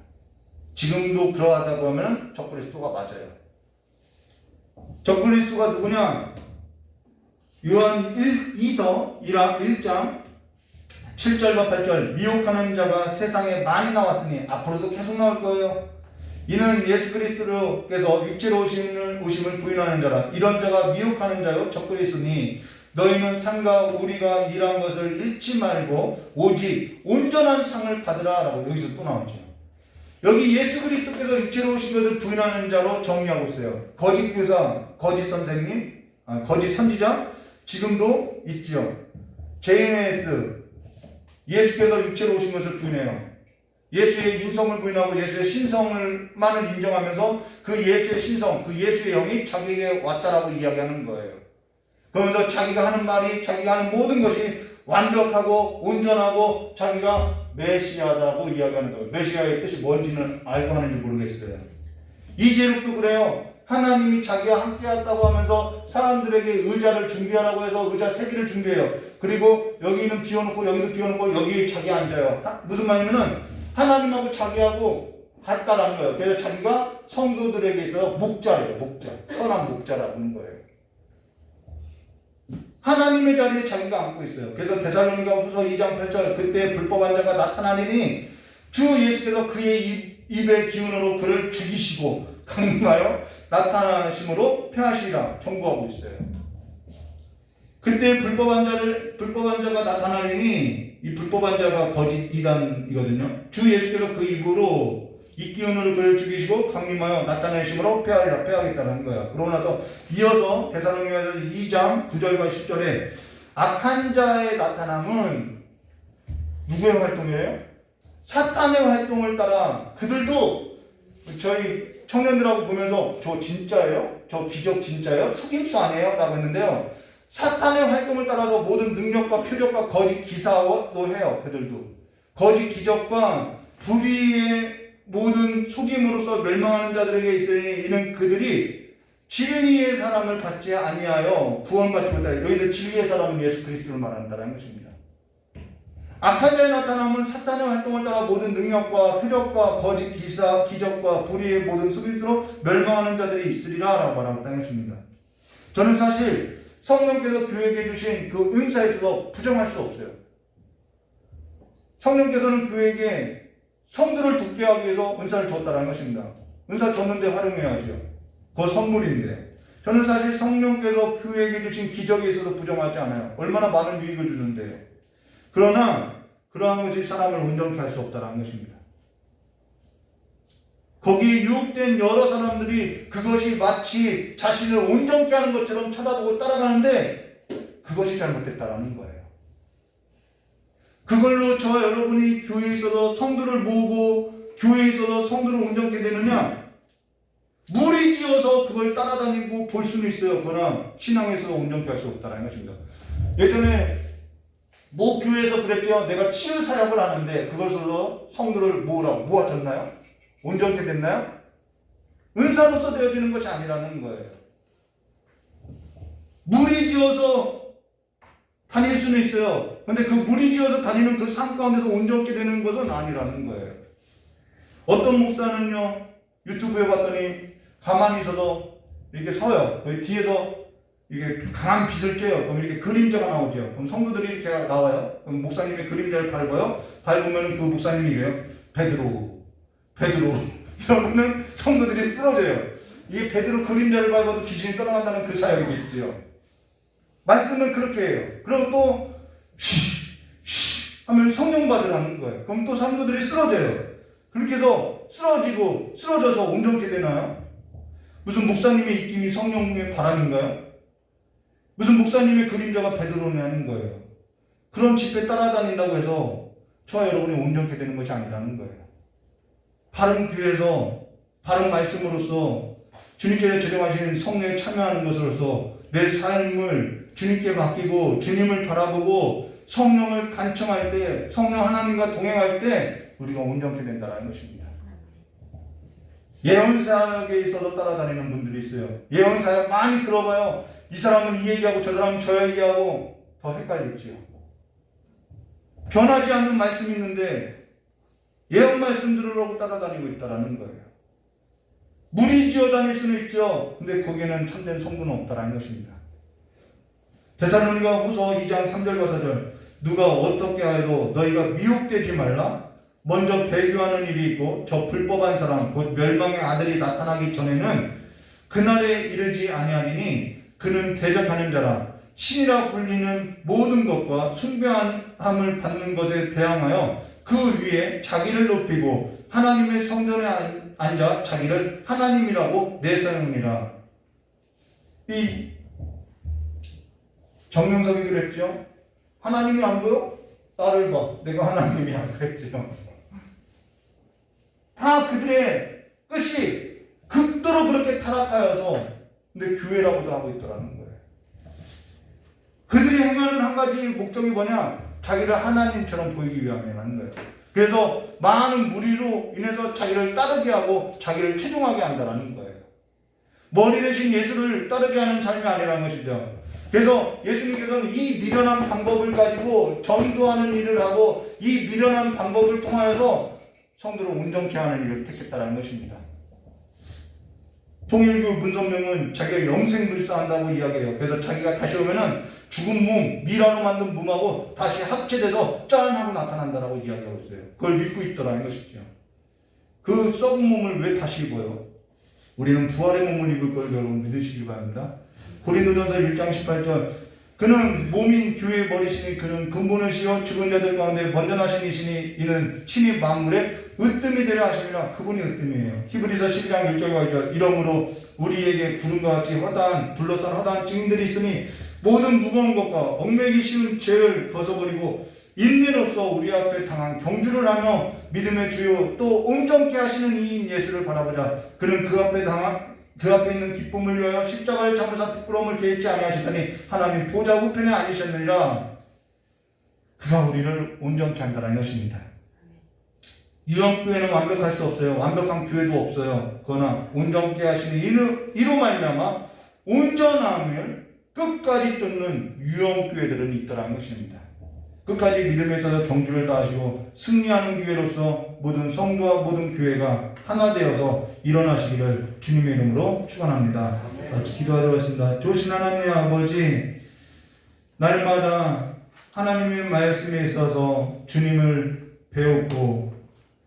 지금도 그러하다고 하면 적그리스도가 맞아요. 적그리스도가 누구냐? 요한 2서 1장 7절과 8절 미혹하는 자가 세상에 많이 나왔으니 앞으로도 계속 나올 거예요. 이는 예수 그리스도께서 육체로 오심을 부인하는 자라. 이런 자가 미혹하는 자요 적그리스도니 너희는 상과 우리가 일한 것을 잃지 말고 오직 온전한 상을 받으라 라고 여기서 또 나오죠. 여기 예수 그리스도께서 육체로 오신 것을 부인하는 자로 정의하고 있어요. 거짓 교사, 거짓 선생님, 거짓 선지자 지금도 있지요. JMS 예수께서 육체로 오신 것을 부인해요. 예수의 인성을 부인하고 예수의 신성을만을 인정하면서 그 예수의 신성, 그 예수의 영이 자기에게 왔다라고 이야기하는 거예요. 그러면서 자기가 하는 말이, 자기가 하는 모든 것이 완벽하고 온전하고 자기가 메시아다고 이야기하는 거예요. 메시아의 뜻이 뭔지는 알고 하는지 모르겠어요. 이제룩도 그래요. 하나님이 자기와 함께 왔다고 하면서 사람들에게 의자를 준비하라고 해서 의자 3개를 준비해요. 그리고 여기는 비워놓고 여기도 비워놓고 여기 자기 앉아요. 무슨 말이냐면은 하나님하고 자기하고 같다라는 거예요. 그래서 자기가 성도들에게 있어서 목자래요. 목자. 선한 목자라고 하는 거예요. 하나님의 자리에 자기가 앉고 있어요. 그래서 데살로니가후서 2장 8절 그때 불법한 자가 나타나니니 주 예수께서 그의 입의 기운으로 그를 죽이시고 강림하여 나타나심으로 패하시리라 경고하고 있어요. 그때 불법한 자가 나타나니 이 불법한 자가 거짓 이단이거든요. 주 예수께서 그 입으로 이 기운으로 그를 죽이시고 강림하여 나타내심으로 패하겠다는 거야. 그러고 나서 이어서 데살로니가서 2장 9절과 10절에 악한 자의 나타남은 누구의 활동이에요? 사탄의 활동을 따라 그들도 저희 청년들하고 보면서 저 진짜예요? 저 기적 진짜예요? 속임수 아니에요? 라고 했는데요. 사탄의 활동을 따라서 모든 능력과 표적과 거짓 기사도 해요. 그들도. 거짓 기적과 불의의 모든 속임으로써 멸망하는 자들에게 있으니 이는 그들이 진리의 사람을 받지 아니하여 구원받지 못하여. 여기서 진리의 사람은 예수 그리스도를 말한다는 것입니다. 악한 자의 나타남은 사탄의 활동을 따라 모든 능력과 표적과 거짓 기사, 기적과 불의의 모든 속임수로 멸망하는 자들이 있으리라 라고 말한다는 것입니다. 저는 사실 성령께서 교회에게 주신 그 은사에 있어서 부정할 수 없어요. 성령께서는 교회에게 성도를 돕게 하기 위해서 은사를 줬다는 것입니다. 은사 줬는데 활용해야죠. 그거 선물인데. 저는 사실 성령께서 교회에게 주신 기적에 있어서 부정하지 않아요. 얼마나 많은 유익을 주는데. 그러나 그러한 것이 사람을 온전케 할 수 없다는 것입니다. 거기에 유혹된 여러 사람들이 그것이 마치 자신을 온전케 하는 것처럼 쳐다보고 따라가는데 그것이 잘못됐다는 거예요. 그걸로 저와 여러분이 교회에 있어서 성도를 모으고 교회에 있어서 성도를 온전케 되느냐? 무리지어서 그걸 따라다니고 볼 수는 있어요. 그러나 신앙에서 온전케 할 수 없다는 것입니다. 예전에 모 교회에서 그랬죠. 내가 치유 사역을 하는데 그것으로 성도를 모으라고 모아졌나요? 온전케 됐나요? 은사로서 되어지는 것이 아니라는 거예요. 무리지어서 다닐 수는 있어요. 근데 그 무리지어서 다니는 그 삶 가운데서 온전케 되는 것은 아니라는 거예요. 어떤 목사는요, 유튜브에 봤더니 가만히 있어서 이렇게 서요. 뒤에서 이게 강한 빛을 쬐요. 그럼 이렇게 그림자가 나오죠. 그럼 성도들이 이렇게 나와요. 그럼 목사님의 그림자를 밟아요. 밟으면 그 목사님이 이래요. 베드로 이러면은 성도들이 쓰러져요. 이게 베드로 그림자를 밟아도 귀신이 떠나간다는 그 사역이겠죠. 말씀은 그렇게 해요. 그리고 또 쉬 하면 성령 받으라는 거예요. 그럼 또 성도들이 쓰러져요. 그렇게 해서 쓰러져서 온전케 되나요? 무슨 목사님의 입김이 성령의 바람인가요? 무슨 목사님의 그림자가 베드로냐는 거예요. 그런 집회 따라다닌다고 해서 저와 여러분이 온전케 되는 것이 아니라는 거예요. 바른 교회에서 바른 말씀으로써 주님께서 제정하신 성령에 참여하는 것으로서 내 삶을 주님께 맡기고 주님을 바라보고 성령을 간청할 때, 성령 하나님과 동행할 때 우리가 온전케 된다는 것입니다. 예언사역에 있어서 따라다니는 분들이 있어요. 예언사역 많이 들어봐요. 이 사람은 이 얘기하고 저 사람은 저 얘기하고 더 헷갈리지요. 변하지 않는 말씀이 있는데 예언 말씀 들으라고 따라다니고 있다는 거예요. 무리지어 다닐 수는 있죠. 근데 거기에는 참된 성도는 없다는 것입니다. 데살로니가 후서 2장 3절과 4절 누가 어떻게 하여도 너희가 미혹되지 말라. 먼저 배교하는 일이 있고 저 불법한 사람 곧 멸망의 아들이 나타나기 전에는 그날에 이르지 아니하리니 그는 대적하는 자라 신이라 불리는 모든 것과 숭배함을 받는 것에 대항하여 그 위에 자기를 높이고 하나님의 성전에 앉아 자기를 하나님이라고 내세우니라. 이 정명석이 그랬죠. 하나님이 안 보여? 나를 봐. 내가 하나님이야. 그랬죠. 다 그들의 끝이 극도로 그렇게 타락하여서 근데 교회라고도 하고 있더라는 거예요. 그들이 행하는 한 가지 목적이 뭐냐? 자기를 하나님처럼 보이기 위함이라는 거예요. 그래서 많은 무리로 인해서 자기를 따르게 하고 자기를 추종하게 한다는 거예요. 머리 대신 예수를 따르게 하는 삶이 아니라는 것이죠. 그래서 예수님께서는 이 미련한 방법을 가지고 전도하는 일을 하고 이 미련한 방법을 통하여서 성도를 온전케 하는 일을 택했다는 것입니다. 통일교 문선명은 자기가 영생불사한다고 이야기해요. 그래서 자기가 다시 오면은 죽은 몸, 미라로 만든 몸하고 다시 합체돼서 짠 하고 나타난다라고 이야기하고 있어요. 그걸 믿고 있더라는 것이죠. 그 썩은 몸을 왜 다시 입어요? 우리는 부활의 몸을 입을 걸 여러분 믿으시기 바랍니다. 고린도전서 1장 18절 그는 몸인 교회의 머리시니 그는 근본을 씌워 죽은 자들 가운데 먼저 나신 이시니 이는 신이 만물에 으뜸이 되려 하시니라. 그분이 으뜸이에요. 히브리서 12장 1절과 2절 이러므로 우리에게 구름과 같이 둘러싼 허다한 증인들이 있으니 모든 무거운 것과 얽매기 쉬운 죄를 벗어버리고 인내로서 우리 앞에 당한 경주를 하며 믿음의 주요 또 온전케 하시는 이인 예수를 바라보자. 그는 그 앞에 있는 기쁨을 위하여 십자가를 참으사 부끄러움을 개의치 아니하시더니 하나님 보좌 우편에 앉으셨느니라. 그가 우리를 온전케 한다는 것입니다. 유형교회는 완벽할 수 없어요. 완벽한 교회도 없어요. 그러나 온전케 하시는 이로 말미암아 온전함을 끝까지 쫓는 유형교회들은 있더라는 것입니다. 끝까지 믿음에서 경주를 다하시고 승리하는 교회로서 모든 성도와 모든 교회가 하나 되어서 일어나시기를 주님의 이름으로 축원합니다. 같이 기도하도록 하겠습니다. 좋으신 하나님의 아버지, 날마다 하나님의 말씀에 있어서 주님을 배웠고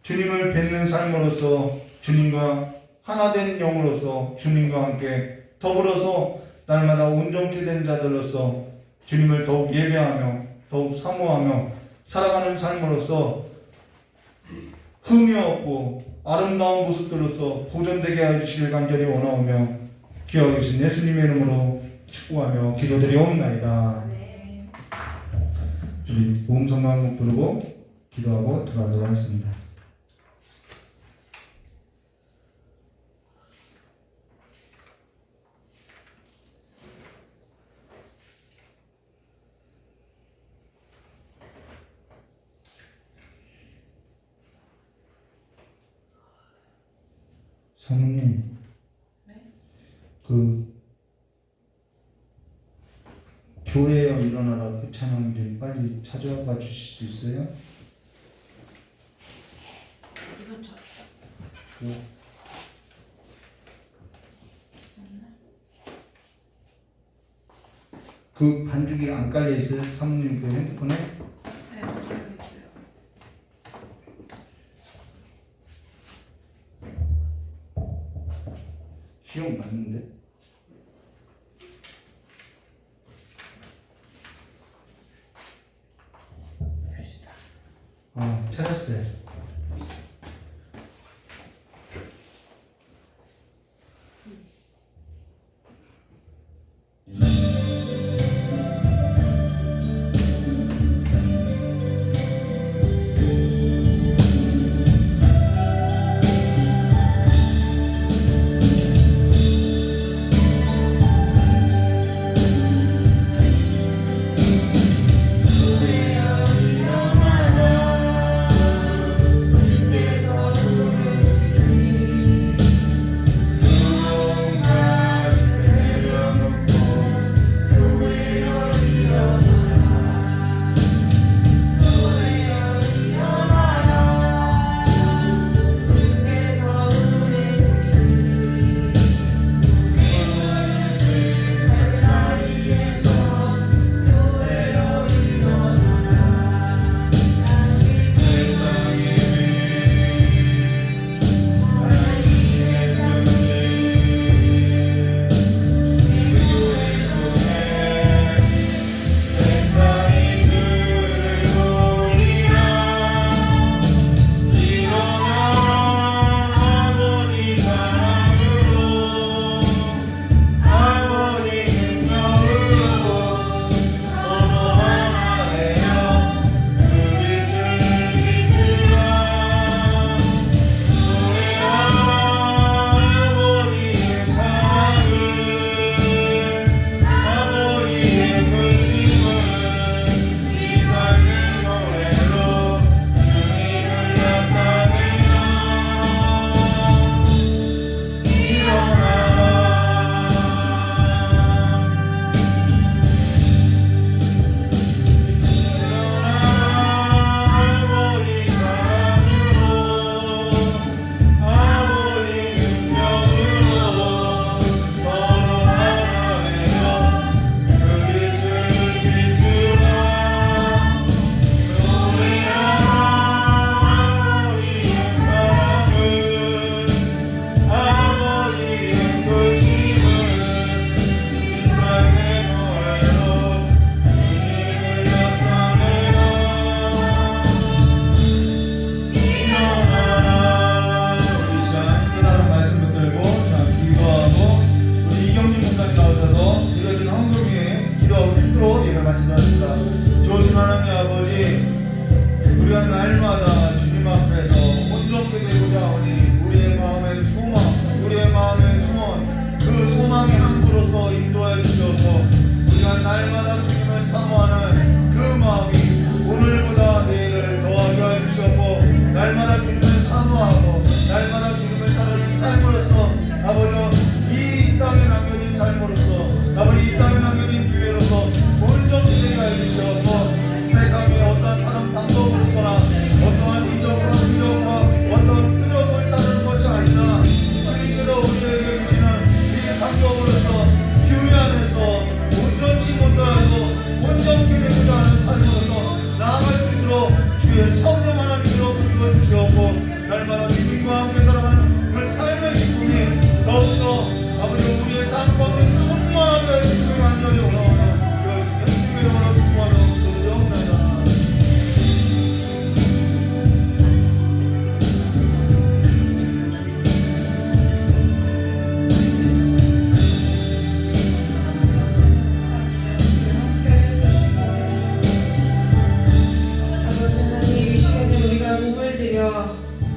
주님을 뵙는 삶으로서 주님과 하나 된 영으로서 주님과 함께 더불어서 날마다 온전케 된 자들로서 주님을 더욱 예배하며 더욱 사모하며 살아가는 삶으로서 흠이 없고 아름다운 모습들로서 보존되게 해주시길 간절히 원하오며 기억해 주신 예수님의 이름으로 축복하며 기도드리옵나이다. 우리 모음성가 한곡 부르고 기도하고 돌아가도록 하겠습니다. 사모님, 그 교회여 일어나라 그 찬양 좀 빨리 찾아가 주실 수 있어요? 이건 저 그 반죽이 안 깔려 있어요? 사모님 그 핸드폰에? 네, 있어요. 기억 맞는데? 찾았어요.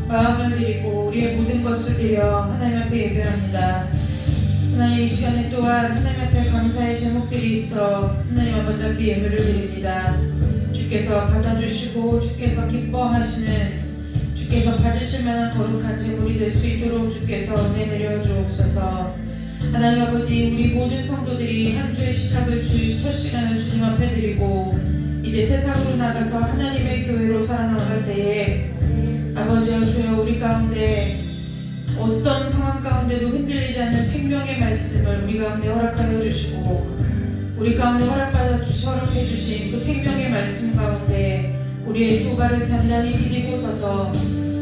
마음을 드리고 우리의 모든 것을 드려 하나님 앞에 예배합니다. 하나님 이 시간에 또한 하나님 앞에 감사의 제목들이 있어 하나님 아버지 앞에 예배를 드립니다. 주께서 받아주시고 주께서 기뻐하시는 주께서 받으실 만한 거룩한 제물이 될 수 있도록 주께서 은혜 내려 주옵소서. 하나님 아버지 우리 모든 성도들이 한 주의 시작을 주의 첫 시간을 주님 앞에 드리고 이제 세상으로 나가서 하나님의 교회로 살아나갈 때에 아버지여 주여 우리 가운데 어떤 상황 가운데도 흔들리지 않는 생명의 말씀을 우리 가운데 허락하여 주시고 우리 가운데 허락해 주신 그 생명의 말씀 가운데 우리의 두 발을 단단히 디디고 서서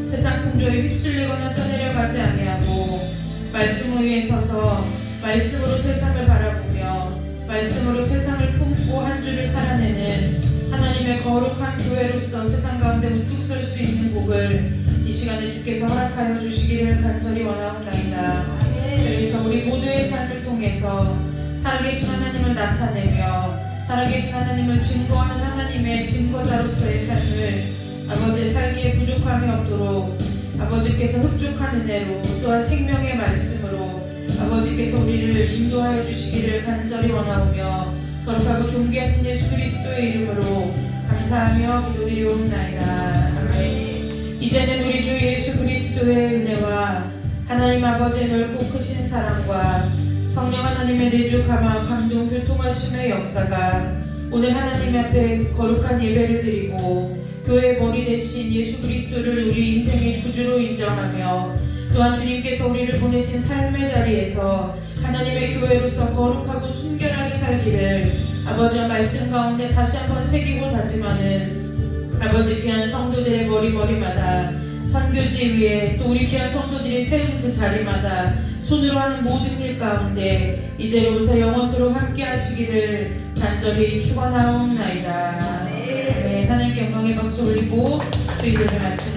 세상 풍조에 휩쓸리거나 떠내려가지 아니하고 말씀 위에 서서 말씀으로 세상을 바라보며 말씀으로 세상을 품고 한 주를 살아내는 하나님의 거룩한 교회로서 세상 가운데 우뚝 설 수 있는 복을 이 시간에 주께서 허락하여 주시기를 간절히 원하옵나이다. 그래서 우리 모두의 삶을 통해서 살아계신 하나님을 나타내며 살아계신 하나님을 증거하는 하나님의 증거자로서의 삶을 아버지의 살기에 부족함이 없도록 아버지께서 흡족한 은혜로 또한 생명의 말씀으로 아버지께서 우리를 인도하여 주시기를 간절히 원하오며 거룩하고 존귀하신 예수 그리스도의 이름으로 감사하며 기도드리옵나이다. 아멘. 이제는 우리 주 예수 그리스도의 은혜와 하나님 아버지의 넓고 크신 사랑과 성령 하나님의 내주 감동 교통하심의 역사가 오늘 하나님 앞에 거룩한 예배를 드리고 교회의 머리 대신 예수 그리스도를 우리 인생의 구주로 인정하며 또한 주님께서 우리를 보내신 삶의 자리에서 하나님의 교회로서 거룩하고 순결하게 살기를 아버지의 말씀 가운데 다시 한번 새기고 다짐하는 아버지 귀한 성도들의 머리마다 선교지 위에 또 우리 귀한 성도들이 세운 그 자리마다 손으로 하는 모든 일 가운데 이제로부터 영원토록 함께 하시기를 간절히 축원하옵나이다. 네, 하나님께 영광의 박수 올리고 주의를 마치는